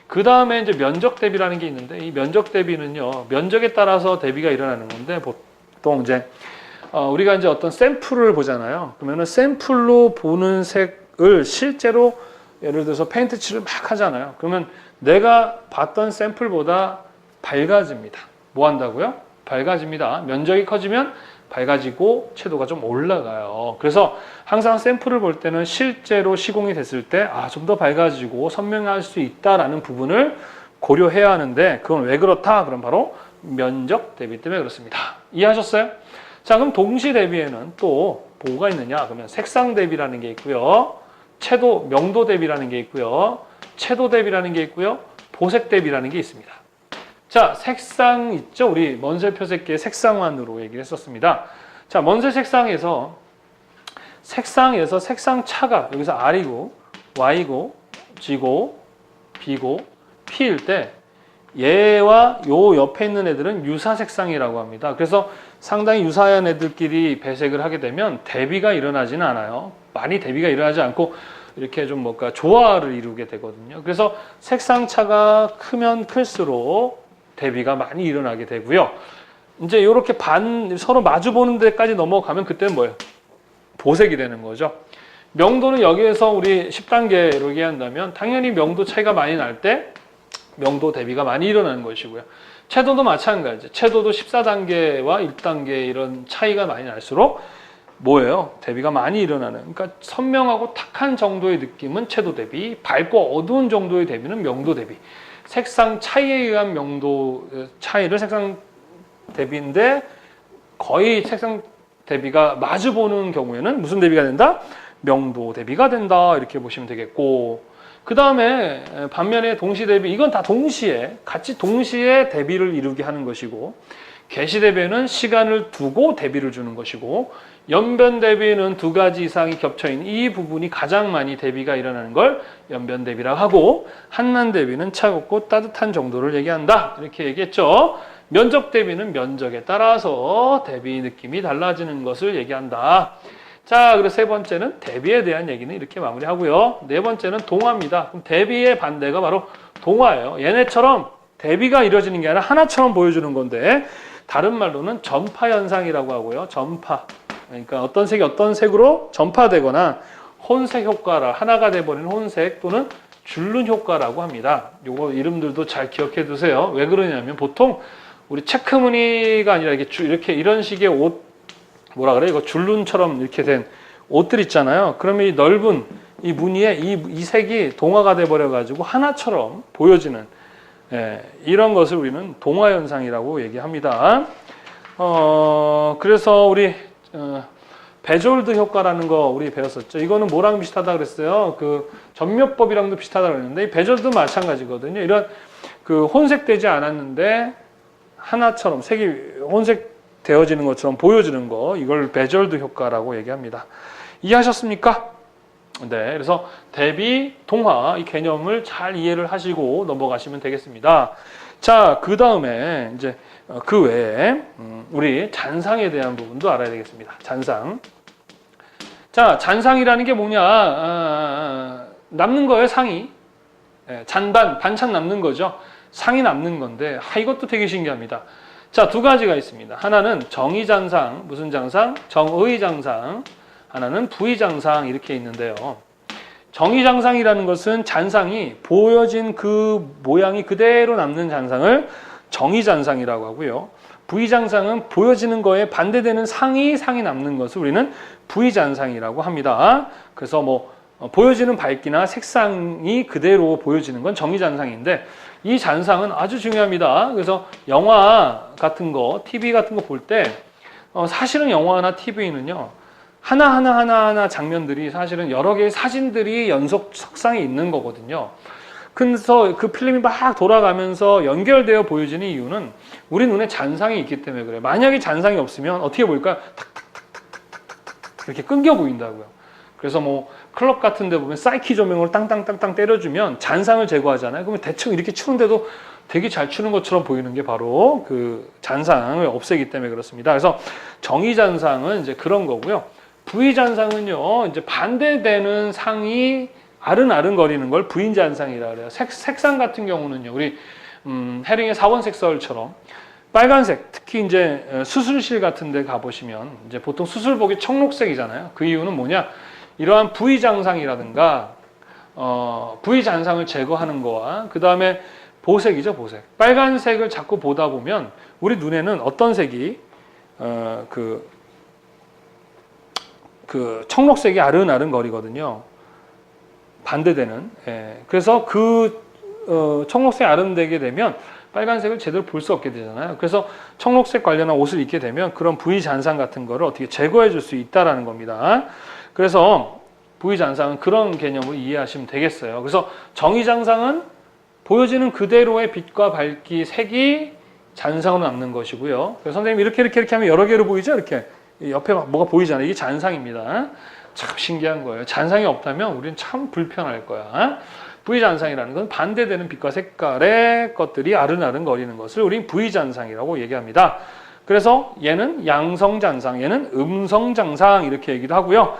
그 다음에 이제 면적 대비라는 게 있는데 이 면적 대비는요 면적에 따라서 대비가 일어나는 건데 보통 이제 우리가 이제 어떤 샘플을 보잖아요. 그러면은 샘플로 보는 색을 실제로 예를 들어서 페인트 칠을 막 하잖아요. 그러면 내가 봤던 샘플보다 밝아집니다. 뭐 한다고요? 밝아집니다. 면적이 커지면 밝아지고 채도가 좀 올라가요. 그래서 항상 샘플을 볼 때는 실제로 시공이 됐을 때 좀 더 밝아지고 선명할 수 있다라는 부분을 고려해야 하는데 그건 왜 그렇다? 그럼 바로 면적 대비 때문에 그렇습니다. 이해하셨어요? 자, 그럼 동시 대비에는 또 뭐가 있느냐? 그러면 색상 대비라는 게 있고요. 채도, 명도 대비라는 게 있고요. 채도 대비라는 게 있고요. 보색 대비라는 게 있습니다. 자, 색상 있죠? 우리 먼세 표색계의 색상환으로 얘기를 했었습니다. 자, 먼세 색상에서 색상 차가 여기서 R이고 Y고 G고 B고 P일 때 얘와 요 옆에 있는 애들은 유사 색상이라고 합니다. 그래서 상당히 유사한 애들끼리 배색을 하게 되면 대비가 일어나지는 않아요. 많이 대비가 일어나지 않고 이렇게 좀 뭔가 조화를 이루게 되거든요. 그래서 색상 차가 크면 클수록 대비가 많이 일어나게 되고요. 이제 이렇게 서로 마주 보는 데까지 넘어가면 그때는 뭐예요? 보색이 되는 거죠. 명도는 여기에서 우리 10단계로 얘기한다면 당연히 명도 차이가 많이 날 때 명도 대비가 많이 일어나는 것이고요. 채도도 마찬가지. 채도도 14단계와 1단계 이런 차이가 많이 날수록 뭐예요? 대비가 많이 일어나는. 그러니까 선명하고 탁한 정도의 느낌은 채도 대비, 밝고 어두운 정도의 대비는 명도 대비. 색상 차이에 의한 명도 차이를 색상 대비인데 거의 색상 대비가 마주 보는 경우에는 무슨 대비가 된다? 명도 대비가 된다. 이렇게 보시면 되겠고 그 다음에 반면에 동시 대비 이건 다 같이 동시에 대비를 이루게 하는 것이고 개시 대비는 시간을 두고 대비를 주는 것이고 연변 대비는 두 가지 이상이 겹쳐있는 이 부분이 가장 많이 대비가 일어나는 걸 연변 대비라고 하고 한난 대비는 차갑고 따뜻한 정도를 얘기한다. 이렇게 얘기했죠. 면적 대비는 면적에 따라서 대비 느낌이 달라지는 것을 얘기한다. 자, 그래서 세 번째는 대비에 대한 얘기는 이렇게 마무리하고요. 네 번째는 동화입니다. 그럼 대비의 반대가 바로 동화예요. 얘네처럼 대비가 이루어지는 게 아니라 하나처럼 보여주는 건데 다른 말로는 전파 현상이라고 하고요. 전파. 그러니까 어떤 색이 어떤 색으로 전파되거나 혼색 효과라 하나가 돼버리는 혼색 또는 줄눈 효과라고 합니다. 요거 이름들도 잘 기억해 두세요. 왜 그러냐면 보통 우리 체크무늬가 아니라 이렇게 이런 식의 옷 뭐라 그래? 이거 줄눈처럼 이렇게 된 옷들 있잖아요. 그러면 이 넓은 이 무늬에 이 색이 동화가 돼버려 가지고 하나처럼 보여지는 이런 것을 우리는 동화 현상이라고 얘기합니다. 그래서 우리 베졸드 효과라는 거 우리 배웠었죠. 이거는 뭐랑 비슷하다 그랬어요? 그 전묘법이랑도 비슷하다 그랬는데 이 베졸도 마찬가지거든요. 이런 그 혼색되지 않았는데 하나처럼 색이 혼색되어지는 것처럼 보여지는 거 이걸 베졸드 효과라고 얘기합니다. 이해하셨습니까? 네, 그래서 대비, 동화 이 개념을 잘 이해를 하시고 넘어가시면 되겠습니다. 자, 그 다음에 이제 그 외에 우리 잔상에 대한 부분도 알아야 되겠습니다. 잔상. 자, 잔상이라는 게 뭐냐? 남는 거예요, 상이. 반찬 남는 거죠. 상이 남는 건데 이것도 되게 신기합니다. 자, 두 가지가 있습니다. 하나는 정의잔상, 무슨 장상? 정의장상. 하나는 부의장상 이렇게 있는데요. 정의장상이라는 것은 잔상이 보여진 그 모양이 그대로 남는 잔상을 정의잔상이라고 하고요. 부의장상은 보여지는 거에 반대되는 상이 남는 것을 우리는 부의잔상이라고 합니다. 그래서 뭐 보여지는 밝기나 색상이 그대로 보여지는 건 정의잔상인데 이 잔상은 아주 중요합니다. 그래서 영화 같은 거, TV 같은 거 볼 때 사실은 영화나 TV는요. 하나하나 장면들이 사실은 여러 개의 사진들이 연속 석상에 있는 거거든요. 그래서 그 필름이 막 돌아가면서 연결되어 보여지는 이유는 우리 눈에 잔상이 있기 때문에 그래요. 만약에 잔상이 없으면 어떻게 보일까요? 탁탁탁탁탁탁탁탁 이렇게 끊겨 보인다고요. 그래서 뭐 클럽 같은 데 보면 사이키 조명을 땅땅땅땅 때려주면 잔상을 제거하잖아요. 그러면 대충 이렇게 추는데도 되게 잘 추는 것처럼 보이는 게 바로 그 잔상을 없애기 때문에 그렇습니다. 그래서 정의잔상은 이제 그런 거고요. 부의잔상은요, 이제 반대되는 상이 아른아른거리는 걸 부의잔상이라 그래요. 색상 같은 경우는요, 우리 해링의 사원색설처럼 빨간색, 특히 이제 수술실 같은 데 가보시면 이제 보통 수술복이 청록색이잖아요. 그 이유는 뭐냐? 이러한 부의장상이라든가 부의잔상을 제거하는 거와 그 다음에 보색이죠, 보색. 빨간색을 자꾸 보다 보면 우리 눈에는 어떤 색이 그 청록색이 아른아른거리거든요. 반대되는. 예. 그래서 청록색이 아른되게 되면 빨간색을 제대로 볼 수 없게 되잖아요. 그래서 청록색 관련한 옷을 입게 되면 그런 부의잔상 같은 거를 어떻게 제거해 줄 수 있다라는 겁니다. 그래서 부의잔상은 그런 개념으로 이해하시면 되겠어요. 그래서 정의잔상은 보여지는 그대로의 빛과 밝기, 색이 잔상으로 남는 것이고요. 그래서 선생님 이렇게 하면 여러 개로 보이죠? 이렇게 옆에 뭐가 보이잖아요. 이게 잔상입니다. 참 신기한 거예요. 잔상이 없다면 우리는 참 불편할 거야. 부의잔상이라는 건 반대되는 빛과 색깔의 것들이 아른아른거리는 것을 우리는 부의잔상이라고 얘기합니다. 그래서 얘는 양성잔상, 얘는 음성잔상 이렇게 얘기도 하고요.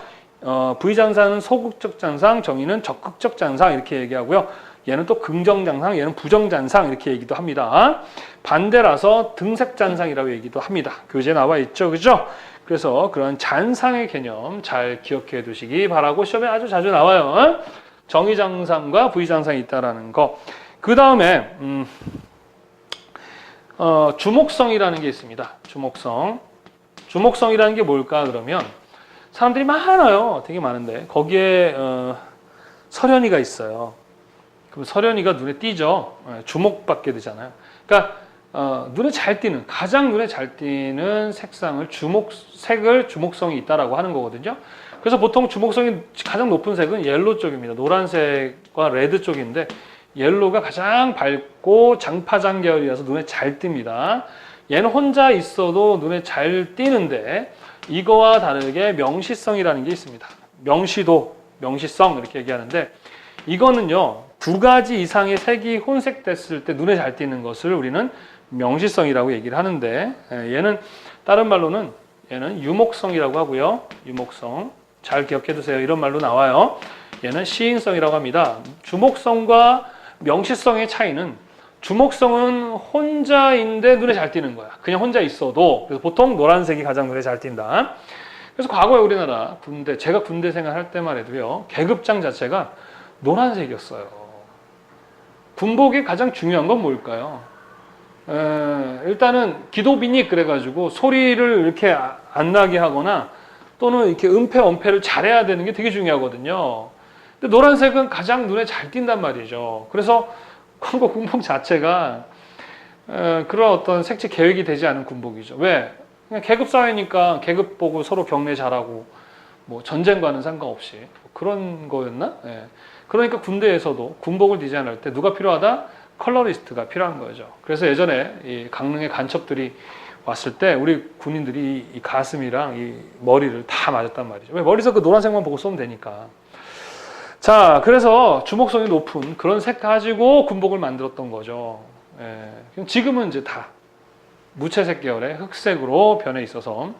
부의잔상은 소극적 잔상, 정의는 적극적 잔상 이렇게 얘기하고요. 얘는 또 긍정잔상, 얘는 부정잔상 이렇게 얘기도 합니다. 반대라서 등색잔상이라고 얘기도 합니다. 교재에 나와 있죠, 그죠? 그래서 그런 잔상의 개념 잘 기억해 두시기 바라고 시험에 아주 자주 나와요. 정의장상과 부의장상이 있다라는 거. 그 다음에 주목성이라는 게 있습니다. 주목성이라는 게 뭘까 그러면 사람들이 많아요. 되게 많은데 거기에 설현이가 있어요. 그럼 설현이가 눈에 띄죠. 주목받게 되잖아요. 그러니까 눈에 잘 띄는, 가장 눈에 잘 띄는 색상을 색을 주목성이 있다라고 하는 거거든요. 그래서 보통 주목성이 가장 높은 색은 옐로 쪽입니다. 노란색과 레드 쪽인데 옐로가 가장 밝고 장파장 계열이라서 눈에 잘 띕니다. 얘는 혼자 있어도 눈에 잘 띄는데 이거와 다르게 명시성이라는 게 있습니다. 명시도, 명시성 이렇게 얘기하는데 이거는요 2가지 이상의 색이 혼색됐을 때 눈에 잘 띄는 것을 우리는 명시성이라고 얘기를 하는데 얘는 다른 말로는 얘는 유목성이라고 하고요. 유목성 잘 기억해 두세요. 이런 말로 나와요. 얘는 시인성이라고 합니다. 주목성과 명시성의 차이는 주목성은 혼자인데 눈에 잘 띄는 거야. 그냥 혼자 있어도. 그래서 보통 노란색이 가장 눈에 잘 띈다. 그래서 과거에 우리나라 군대, 제가 군대 생활할 때만 해도요. 계급장 자체가 노란색이었어요. 군복이 가장 중요한 건 뭘까요? 일단은 기도비닉 그래가지고 소리를 이렇게 안 나게 하거나 또는 이렇게 은폐, 엄폐를 잘해야 되는 게 되게 중요하거든요. 근데 노란색은 가장 눈에 잘 띈단 말이죠. 그래서 광고 군복 자체가 그런 어떤 색채 계획이 되지 않은 군복이죠. 왜? 그냥 계급 사회니까 계급 보고 서로 경례 잘하고 뭐 전쟁과는 상관없이 그런 거였나? 예. 그러니까 군대에서도 군복을 디자인할 때 누가 필요하다? 컬러리스트가 필요한 거죠. 그래서 예전에 이 강릉의 간첩들이 왔을 때 우리 군인들이 이 가슴이랑 이 머리를 다 맞았단 말이죠. 왜? 머리에서 그 노란색만 보고 쏘면 되니까. 자, 그래서 주목성이 높은 그런 색 가지고 군복을 만들었던 거죠. 예. 지금은 이제 다 무채색 계열의 흑색으로 변해 있어서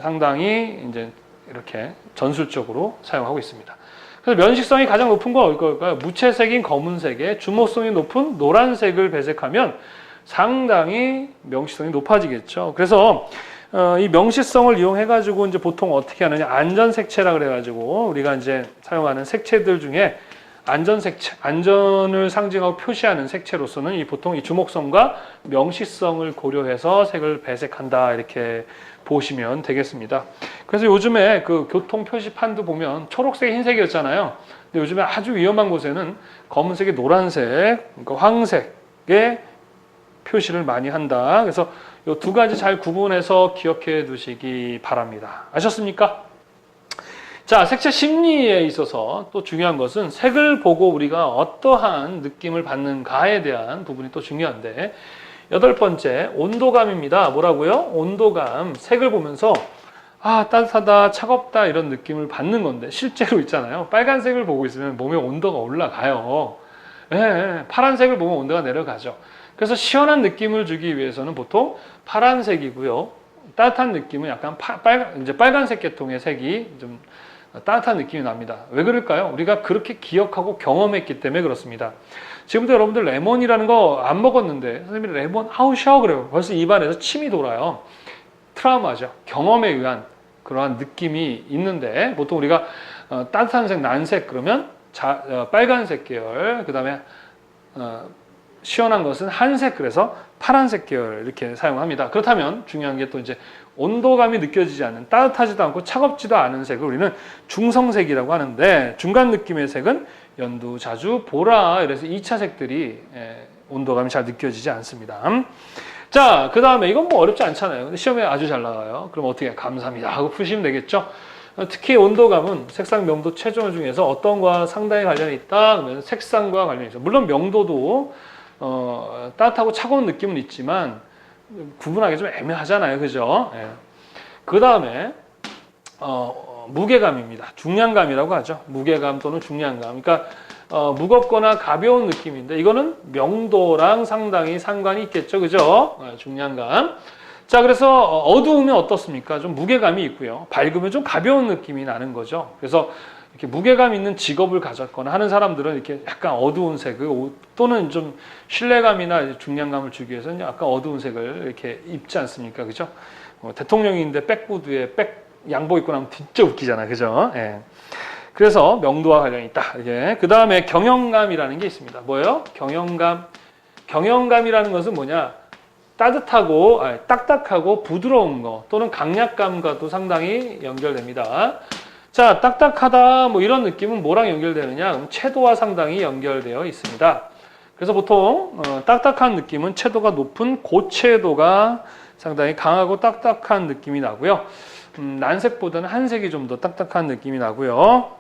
상당히 이제 이렇게 전술적으로 사용하고 있습니다. 그래서 면식성이 가장 높은 건 뭘까요? 무채색인 검은색에 주목성이 높은 노란색을 배색하면 상당히 명시성이 높아지겠죠. 그래서 이 명시성을 이용해 가지고 이제 보통 어떻게 하느냐? 안전색채라 그래 가지고 우리가 이제 사용하는 색채들 중에 안전색채, 안전을 상징하고 표시하는 색채로서는 이 보통 이 주목성과 명시성을 고려해서 색을 배색한다 이렇게 보시면 되겠습니다. 그래서 요즘에 그 교통 표시판도 보면 초록색, 흰색이었잖아요. 근데 요즘에 아주 위험한 곳에는 검은색에 노란색, 그러니까 황색의 표시를 많이 한다. 그래서 이 2가지 잘 구분해서 기억해 두시기 바랍니다. 아셨습니까? 자, 색채 심리에 있어서 또 중요한 것은 색을 보고 우리가 어떠한 느낌을 받는가에 대한 부분이 또 중요한데 8번째, 온도감입니다. 뭐라고요? 온도감. 색을 보면서 따뜻하다, 차갑다 이런 느낌을 받는 건데 실제로 있잖아요. 빨간색을 보고 있으면 몸의 온도가 올라가요. 파란색을 보면 온도가 내려가죠. 그래서 시원한 느낌을 주기 위해서는 보통 파란색이고요. 따뜻한 느낌은 약간 이제 빨간색 계통의 색이 좀 따뜻한 느낌이 납니다. 왜 그럴까요? 우리가 그렇게 기억하고 경험했기 때문에 그렇습니다. 지금도 여러분들 레몬이라는 거 안 먹었는데 선생님이 레몬 아우 샤워 그래요. 벌써 입안에서 침이 돌아요. 트라우마죠. 경험에 의한 그러한 느낌이 있는데 보통 우리가 따뜻한 색, 난색 그러면 빨간색 계열, 그 다음에 시원한 것은 한색, 그래서 파란색 계열 이렇게 사용합니다. 그렇다면 중요한 게 또 이제 온도감이 느껴지지 않는, 따뜻하지도 않고 차갑지도 않은 색을 우리는 중성색이라고 하는데, 중간 느낌의 색은 연두, 자주, 보라, 이래서 2차 색들이 온도감이 잘 느껴지지 않습니다. 자, 그 다음에 이건 뭐 어렵지 않잖아요. 근데 시험에 아주 잘 나와요. 그럼 어떻게 감사합니다 하고 푸시면 되겠죠. 특히 온도감은 색상, 명도, 체조 중에서 어떤 거와 상당히 관련이 있다 그러면 색상과 관련이 있어요. 물론 명도도 따뜻하고 차가운 느낌은 있지만 구분하기 좀 애매하잖아요. 그죠? 예. 그 다음에 무게감입니다. 중량감이라고 하죠. 무게감 또는 중량감. 그러니까 무겁거나 가벼운 느낌인데 이거는 명도랑 상당히 상관이 있겠죠. 그죠? 중량감. 자, 그래서 어두우면 어떻습니까? 좀 무게감이 있고요. 밝으면 좀 가벼운 느낌이 나는 거죠. 그래서 이렇게 무게감 있는 직업을 가졌거나 하는 사람들은 이렇게 약간 어두운 색을 또는 좀 신뢰감이나 중량감을 주기 위해서는 약간 어두운 색을 이렇게 입지 않습니까? 그죠? 대통령인데 백구두에 양복 입고 나면 진짜 웃기잖아요. 그죠? 예. 그래서 명도와 관련이 있다. 이게. 그 다음에 경영감이라는 게 있습니다. 뭐예요? 경영감. 경영감이라는 것은 뭐냐? 따뜻하고, 딱딱하고 부드러운 거 또는 강약감과도 상당히 연결됩니다. 자, 딱딱하다 뭐 이런 느낌은 뭐랑 연결되느냐? 그럼 채도와 상당히 연결되어 있습니다. 그래서 보통 딱딱한 느낌은 채도가 높은 고채도가 상당히 강하고 딱딱한 느낌이 나고요. 난색보다는 한색이 좀 더 딱딱한 느낌이 나고요.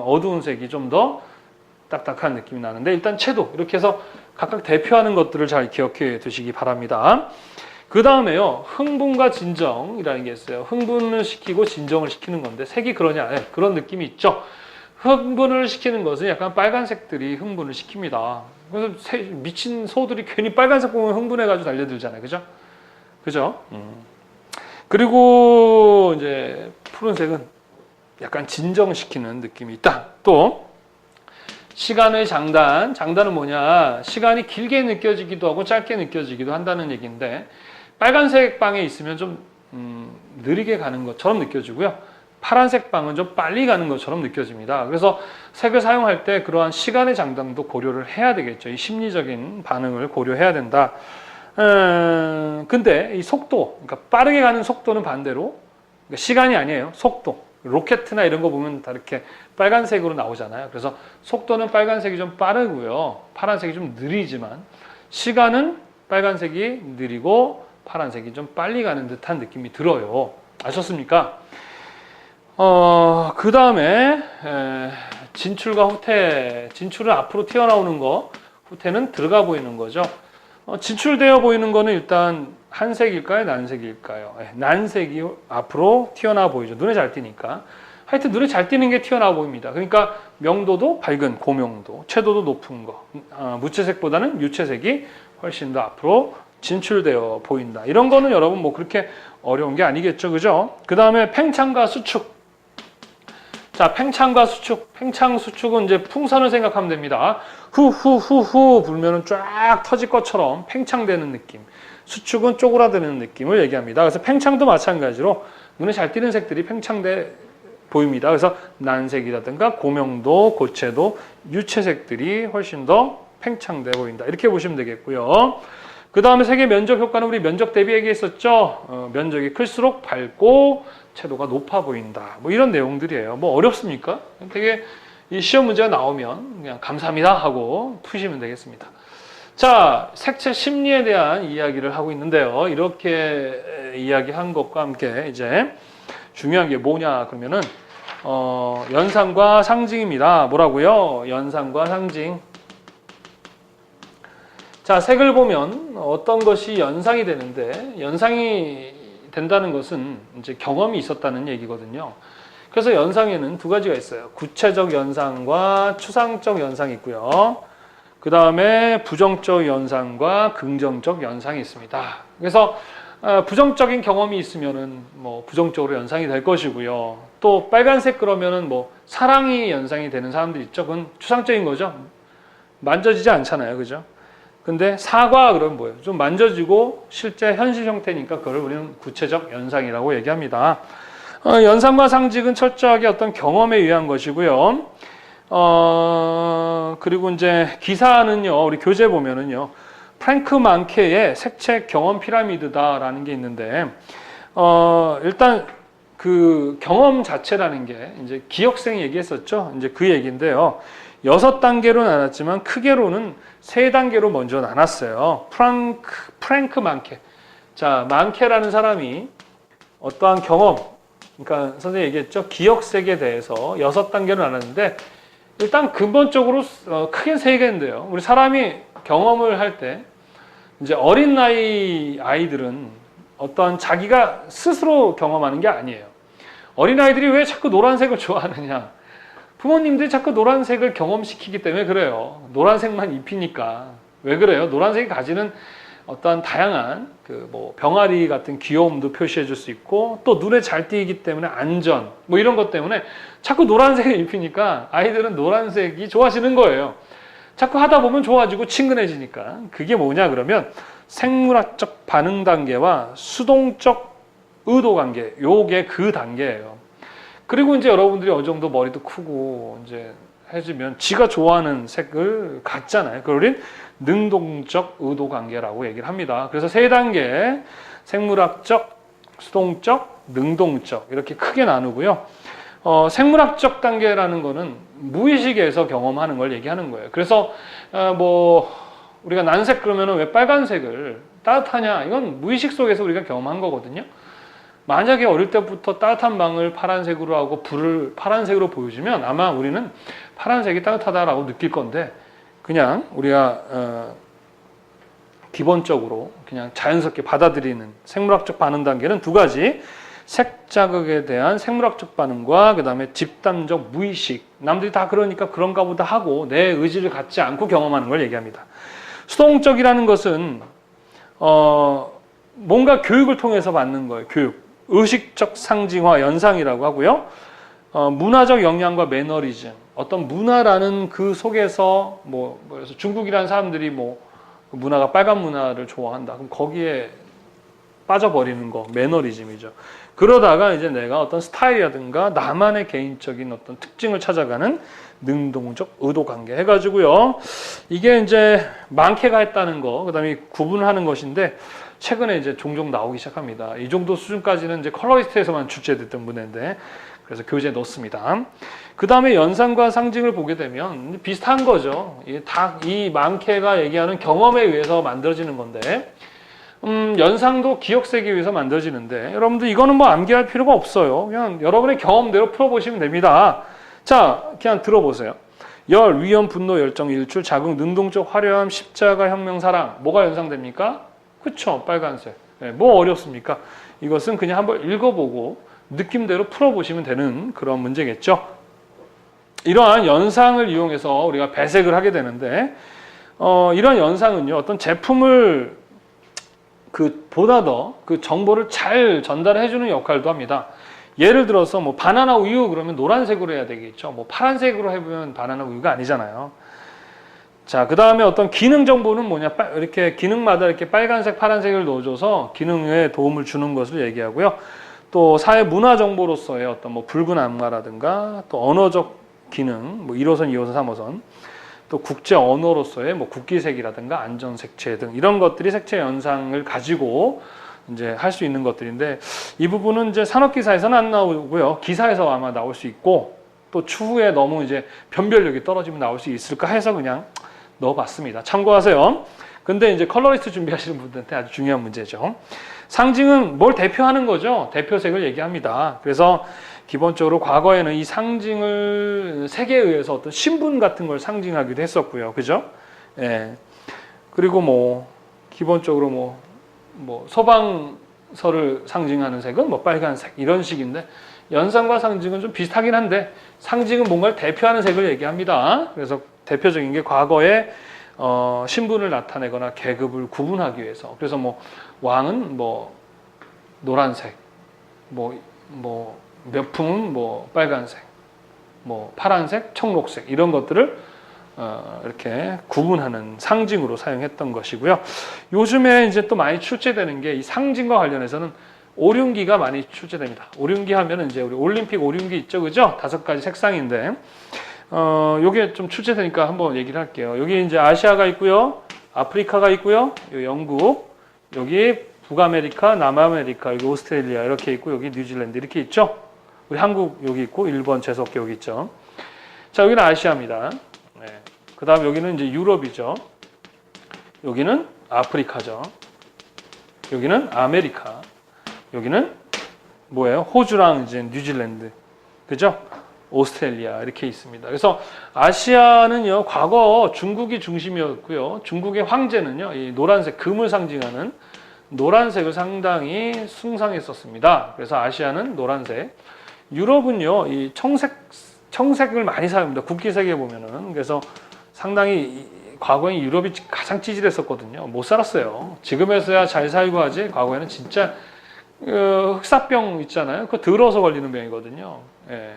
어두운 색이 좀 더 딱딱한 느낌이 나는데 일단 채도 이렇게 해서 각각 대표하는 것들을 잘 기억해 두시기 바랍니다. 그 다음에요. 흥분과 진정이라는 게 있어요. 흥분을 시키고 진정을 시키는 건데 색이 그러냐? 네, 그런 느낌이 있죠. 흥분을 시키는 것은 약간 빨간색들이 흥분을 시킵니다. 그래서 미친 소들이 괜히 빨간색 보면 흥분해가지고 달려들잖아요. 그죠? 그죠? 그리고 이제 푸른색은 약간 진정시키는 느낌이 있다. 또 시간의 장단. 장단은 뭐냐? 시간이 길게 느껴지기도 하고 짧게 느껴지기도 한다는 얘기인데 빨간색 방에 있으면 좀 느리게 가는 것처럼 느껴지고요. 파란색 방은 좀 빨리 가는 것처럼 느껴집니다. 그래서 색을 사용할 때 그러한 시간의 장단도 고려를 해야 되겠죠. 이 심리적인 반응을 고려해야 된다. 근데 이 속도, 그러니까 빠르게 가는 속도는 반대로, 그러니까 시간이 아니에요. 속도. 로켓이나 이런 거 보면 다 이렇게 빨간색으로 나오잖아요. 그래서 속도는 빨간색이 좀 빠르고요. 파란색이 좀 느리지만 시간은 빨간색이 느리고 파란색이 좀 빨리 가는 듯한 느낌이 들어요. 아셨습니까? 그 다음에 진출과 후퇴. 진출은 앞으로 튀어나오는 거, 후퇴는 들어가 보이는 거죠. 진출되어 보이는 거는 일단 한색일까요? 난색일까요? 난색이 앞으로 튀어나와 보이죠. 눈에 잘 띄니까. 하여튼 눈에 잘 띄는 게 튀어나와 보입니다. 그러니까 명도도 밝은 고명도, 채도도 높은 거. 무채색보다는 유채색이 훨씬 더 앞으로 진출되어 보인다. 이런 거는 여러분 뭐 그렇게 어려운 게 아니겠죠. 그죠? 그 다음에 팽창과 수축. 자, 팽창과 수축. 팽창, 수축은 이제 풍선을 생각하면 됩니다. 후후후후 불면은 쫙 터질 것처럼 팽창되는 느낌. 수축은 쪼그라드는 느낌을 얘기합니다. 그래서 팽창도 마찬가지로 눈에 잘 띄는 색들이 팽창돼 보입니다. 그래서 난색이라든가 고명도, 고채도, 유채색들이 훨씬 더 팽창돼 보인다. 이렇게 보시면 되겠고요. 그 다음에 색의 면적 효과는 우리 면적 대비 얘기했었죠. 면적이 클수록 밝고 채도가 높아 보인다. 뭐 이런 내용들이에요. 뭐 어렵습니까? 되게 이 시험 문제가 나오면 그냥 감사합니다 하고 푸시면 되겠습니다. 자, 색채 심리에 대한 이야기를 하고 있는데요. 이렇게 이야기한 것과 함께 이제 중요한 게 뭐냐 그러면은 연상과 상징입니다. 뭐라고요? 연상과 상징. 자, 색을 보면 어떤 것이 연상이 되는데 연상이 된다는 것은 이제 경험이 있었다는 얘기거든요. 그래서 연상에는 두 가지가 있어요. 구체적 연상과 추상적 연상이 있고요. 그 다음에 부정적 연상과 긍정적 연상이 있습니다. 그래서 부정적인 경험이 있으면은 뭐 부정적으로 연상이 될 것이고요. 또 빨간색 그러면은 뭐 사랑이 연상이 되는 사람들 있죠. 그건 추상적인 거죠. 만져지지 않잖아요, 그죠? 근데 사과 그러면 뭐예요? 좀 만져지고 실제 현실 형태니까 그걸 우리는 구체적 연상이라고 얘기합니다. 연상과 상징은 철저하게 어떤 경험에 의한 것이고요. 그리고 이제 기사는요, 우리 교재 보면은요, 프랭크 만케의 색채 경험 피라미드다라는 게 있는데, 일단 그 경험 자체라는 게 이제 기억생 얘기했었죠. 이제 그 얘기인데요. 6단계로 나눴지만 크게로는 3단계로 먼저 나눴어요. 프랭크 만케. 자, 만케라는 사람이 어떠한 경험, 그러니까 선생님이 얘기했죠. 기억색에 대해서 6단계로 나눴는데 일단 근본적으로 크게 3개인데요. 우리 사람이 경험을 할 때 이제 어린 나이 아이들은 어떠한 자기가 스스로 경험하는 게 아니에요. 어린 아이들이 왜 자꾸 노란색을 좋아하느냐? 부모님들이 자꾸 노란색을 경험시키기 때문에 그래요. 노란색만 입히니까. 왜 그래요? 노란색이 가지는 어떠한 다양한 그 뭐 병아리 같은 귀여움도 표시해 줄 수 있고 또 눈에 잘 띄기 때문에 안전 뭐 이런 것 때문에 자꾸 노란색을 입히니까 아이들은 노란색이 좋아지는 거예요. 자꾸 하다 보면 좋아지고 친근해지니까. 그게 뭐냐 그러면 생물학적 반응 단계와 수동적 의도 관계. 요게 그 단계예요. 그리고 이제 여러분들이 어느 정도 머리도 크고 이제 해지면 지가 좋아하는 색을 갖잖아요. 그걸 우린 능동적 의도 관계라고 얘기를 합니다. 그래서 3단계 생물학적, 수동적, 능동적 이렇게 크게 나누고요. 생물학적 단계라는 거는 무의식에서 경험하는 걸 얘기하는 거예요. 그래서 뭐 우리가 난색 그러면은 왜 빨간색을 따뜻하냐? 이건 무의식 속에서 우리가 경험한 거거든요. 만약에 어릴 때부터 따뜻한 방을 파란색으로 하고 불을 파란색으로 보여주면 아마 우리는 파란색이 따뜻하다라고 느낄 건데 그냥 우리가 기본적으로 그냥 자연스럽게 받아들이는 생물학적 반응 단계는 2가지. 색 자극에 대한 생물학적 반응과 그 다음에 집단적 무의식. 남들이 다 그러니까 그런가 보다 하고 내 의지를 갖지 않고 경험하는 걸 얘기합니다. 수동적이라는 것은 뭔가 교육을 통해서 받는 거예요. 교육. 의식적 상징화 연상이라고 하고요. 문화적 영향과 매너리즘. 어떤 문화라는 그 속에서 그래서 중국이라는 사람들이 문화가 빨간 문화를 좋아한다. 그럼 거기에 빠져버리는 거 매너리즘이죠. 그러다가 이제 내가 어떤 스타일이라든가 나만의 개인적인 어떤 특징을 찾아가는 능동적 의도 관계 해가지고요. 이게 이제 만케가 했다는 거, 그다음에 구분하는 것인데 최근에 이제 종종 나오기 시작합니다. 이 정도 수준까지는 이제 컬러리스트에서만 출제됐던 문제인데 그래서 교재에 넣습니다. 그 다음에 연상과 상징을 보게 되면 비슷한 거죠. 이 만케가 얘기하는 경험에 의해서 만들어지는 건데 연상도 기억세기 위해서 만들어지는데 여러분들 이거는 암기할 필요가 없어요. 그냥 여러분의 경험대로 풀어보시면 됩니다. 자, 그냥 들어보세요. 열, 위험, 분노, 열정, 일출, 자극, 능동적 화려함, 십자가, 혁명, 사랑. 뭐가 연상됩니까? 그쵸, 빨간색. 네, 뭐 어렵습니까? 이것은 그냥 한번 읽어보고 느낌대로 풀어보시면 되는 그런 문제겠죠. 이러한 연상을 이용해서 우리가 배색을 하게 되는데 이러한 연상은요, 어떤 제품을 보다 더 그 정보를 잘 전달해주는 역할도 합니다. 예를 들어서 바나나 우유 그러면 노란색으로 해야 되겠죠. 파란색으로 해보면 바나나 우유가 아니잖아요. 자, 그 다음에 어떤 기능 정보는 뭐냐? 이렇게 기능마다 이렇게 빨간색, 파란색을 넣어줘서 기능에 도움을 주는 것을 얘기하고요. 또 사회 문화 정보로서의 어떤 붉은 악마라든가 또 언어적 기능, 1호선, 2호선, 3호선. 또 국제 언어로서의 국기색이라든가 안전색채 등 이런 것들이 색채 연상을 가지고 이제 할 수 있는 것들인데 이 부분은 이제 산업기사에서는 안 나오고요. 기사에서 아마 나올 수 있고 또 추후에 너무 이제 변별력이 떨어지면 나올 수 있을까 해서 그냥 넣어봤습니다. 참고하세요. 근데 이제 컬러리스트 준비하시는 분들한테 아주 중요한 문제죠. 상징은 뭘 대표하는 거죠. 대표색을 얘기합니다. 그래서 기본적으로 과거에는 이 상징을 색에 의해서 어떤 신분 같은 걸 상징하기도 했었고요. 그죠? 예. 그리고 기본적으로 소방서를 상징하는 색은 빨간색 이런 식인데 연상과 상징은 좀 비슷하긴 한데 상징은 뭔가를 대표하는 색을 얘기합니다. 그래서 대표적인 게 과거에 신분을 나타내거나 계급을 구분하기 위해서. 그래서 왕은 노란색, 몇품은 빨간색, 파란색, 청록색 이런 것들을 이렇게 구분하는 상징으로 사용했던 것이고요. 요즘에 이제 또 많이 출제되는 게 이 상징과 관련해서는 오륜기가 많이 출제됩니다. 오륜기 하면은 이제 우리 올림픽 오륜기 있죠, 그죠? 5가지 색상인데, 요게 좀 출제되니까 한번 얘기를 할게요. 여기 이제 아시아가 있고요, 아프리카가 있고요, 영국, 여기 북아메리카, 남아메리카, 여기 오스트레일리아 이렇게 있고, 여기 뉴질랜드 이렇게 있죠. 우리 한국 여기 있고, 일본 재석계 여기 있죠. 자, 여기는 아시아입니다. 네. 그 다음 여기는 이제 유럽이죠. 여기는 아프리카죠. 여기는 아메리카. 여기는 뭐예요? 호주랑 이제 뉴질랜드. 그죠? 오스트레일리아 이렇게 있습니다. 그래서 아시아는요, 과거 중국이 중심이었고요. 중국의 황제는요, 이 노란색, 금을 상징하는 노란색을 상당히 숭상했었습니다. 그래서 아시아는 노란색. 유럽은요, 이 청색을 많이 사용합니다. 국기색에 보면은. 그래서 상당히 과거에 유럽이 가장 찌질했었거든요. 못 살았어요. 지금에서야 잘 살고 하지, 과거에는 진짜 흑사병 있잖아요. 그거 더러워서 걸리는 병이거든요. 예.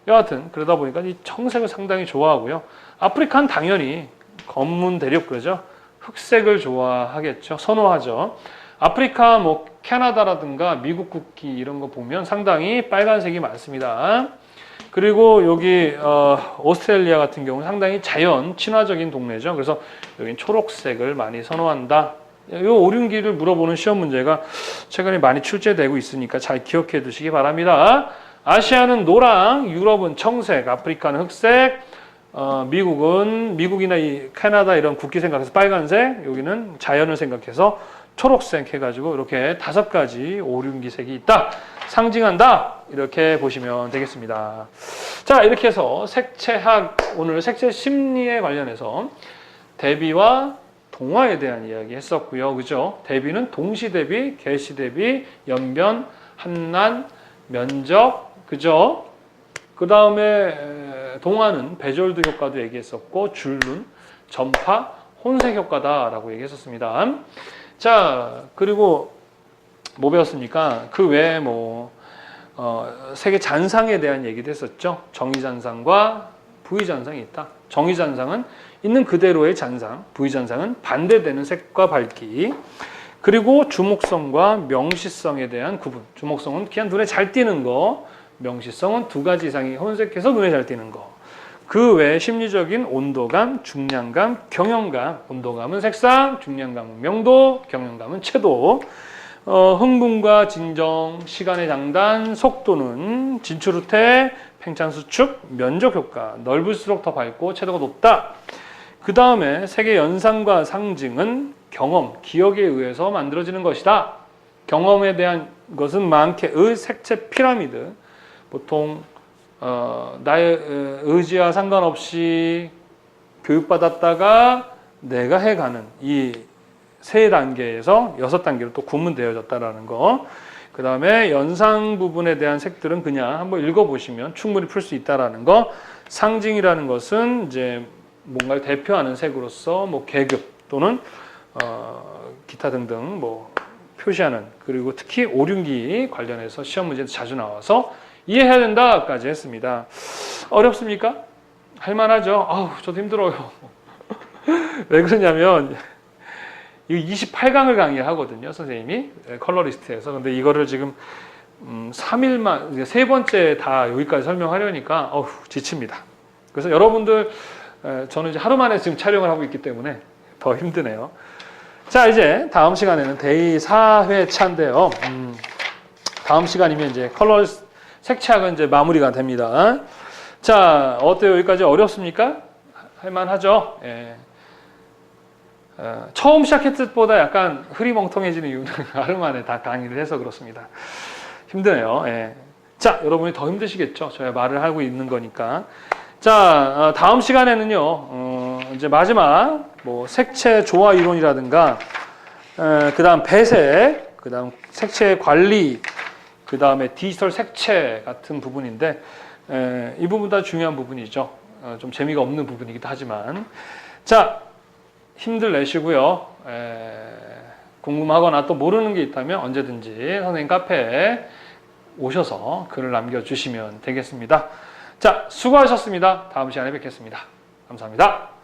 여하튼 그러다 보니까 이 청색을 상당히 좋아하고요. 아프리카는 당연히 검문 대륙 그러죠. 흑색을 좋아하겠죠. 선호하죠. 아프리카 캐나다라든가 미국 국기 이런 거 보면 상당히 빨간색이 많습니다. 그리고 여기 오스트레일리아 같은 경우는 상당히 자연 친화적인 동네죠. 그래서 여기는 초록색을 많이 선호한다. 이 오륜기를 물어보는 시험 문제가 최근에 많이 출제되고 있으니까 잘 기억해 두시기 바랍니다. 아시아는 노랑, 유럽은 청색, 아프리카는 흑색, 미국이나 이 캐나다 이런 국기 생각해서 빨간색, 여기는 자연을 생각해서 초록색 해가지고 이렇게 5가지 오륜기색이 있다. 상징한다. 이렇게 보시면 되겠습니다. 자, 이렇게 해서 색채학, 오늘 색채 심리에 관련해서 대비와 동화에 대한 이야기 했었고요. 그죠? 대비는 동시 대비, 개시 대비, 연변, 한난, 면적, 그죠? 그 다음에 동화는 배절도 효과도 얘기했었고, 줄눈, 전파, 혼색 효과다라고 얘기했었습니다. 자, 그리고 뭐 배웠습니까? 그 외에 세계 잔상에 대한 얘기도 했었죠. 정의잔상과 부의잔상이 있다. 정의잔상은 있는 그대로의 잔상, 부의잔상은 반대되는 색과 밝기, 그리고 주목성과 명시성에 대한 구분. 주목성은 그냥 눈에 잘 띄는 거, 명시성은 2가지 이상이 혼색해서 눈에 잘 띄는 거. 그 외에 심리적인 온도감, 중량감, 경영감. 온도감은 색상, 중량감은 명도, 경영감은 채도. 흥분과 진정, 시간의 장단, 속도는 진출후퇴, 팽창수축, 면적효과. 넓을수록 더 밝고 채도가 높다. 그 다음에 세계 연상과 상징은 경험, 기억에 의해서 만들어지는 것이다. 경험에 대한 것은 많게의 색채 피라미드. 보통 나의 의지와 상관없이 교육받았다가 내가 해가는 이 3단계에서 6단계로 또 구분되어졌다라는 거. 그 다음에 연상 부분에 대한 색들은 그냥 한번 읽어보시면 충분히 풀 수 있다라는 거. 상징이라는 것은 이제 뭔가를 대표하는 색으로서 계급 또는 기타 등등 표시하는, 그리고 특히 오륜기 관련해서 시험 문제도 자주 나와서 이해해야 된다까지 했습니다. 어렵습니까? 할만하죠? 아우, 저도 힘들어요. 왜 그러냐면 이 28강을 강의하거든요, 선생님이 컬러리스트에서. 근데 이거를 지금 3일만 3번째 다 여기까지 설명하려니까 지칩니다. 그래서 여러분들, 저는 이제 하루 만에 지금 촬영을 하고 있기 때문에 더 힘드네요. 자, 이제 다음 시간에는 데이 4회차인데요. 다음 시간이면 이제 색채학은 이제 마무리가 됩니다. 자, 어때요? 여기까지 어렵습니까? 할만하죠? 예. 처음 시작했을 때보다 약간 흐리멍텅해지는 이유는 하루 만에 다 강의를 해서 그렇습니다. 힘드네요. 예. 자, 여러분이 더 힘드시겠죠? 저희가 말을 하고 있는 거니까. 자, 다음 시간에는요, 이제 마지막, 색채 조화 이론이라든가, 그 다음 배색, 그 다음 색채 관리, 그 다음에 디지털 색채 같은 부분인데, 이 부분 다 중요한 부분이죠. 좀 재미가 없는 부분이기도 하지만. 자, 힘들 내시고요. 궁금하거나 또 모르는 게 있다면 언제든지 선생님 카페에 오셔서 글을 남겨주시면 되겠습니다. 자, 수고하셨습니다. 다음 시간에 뵙겠습니다. 감사합니다.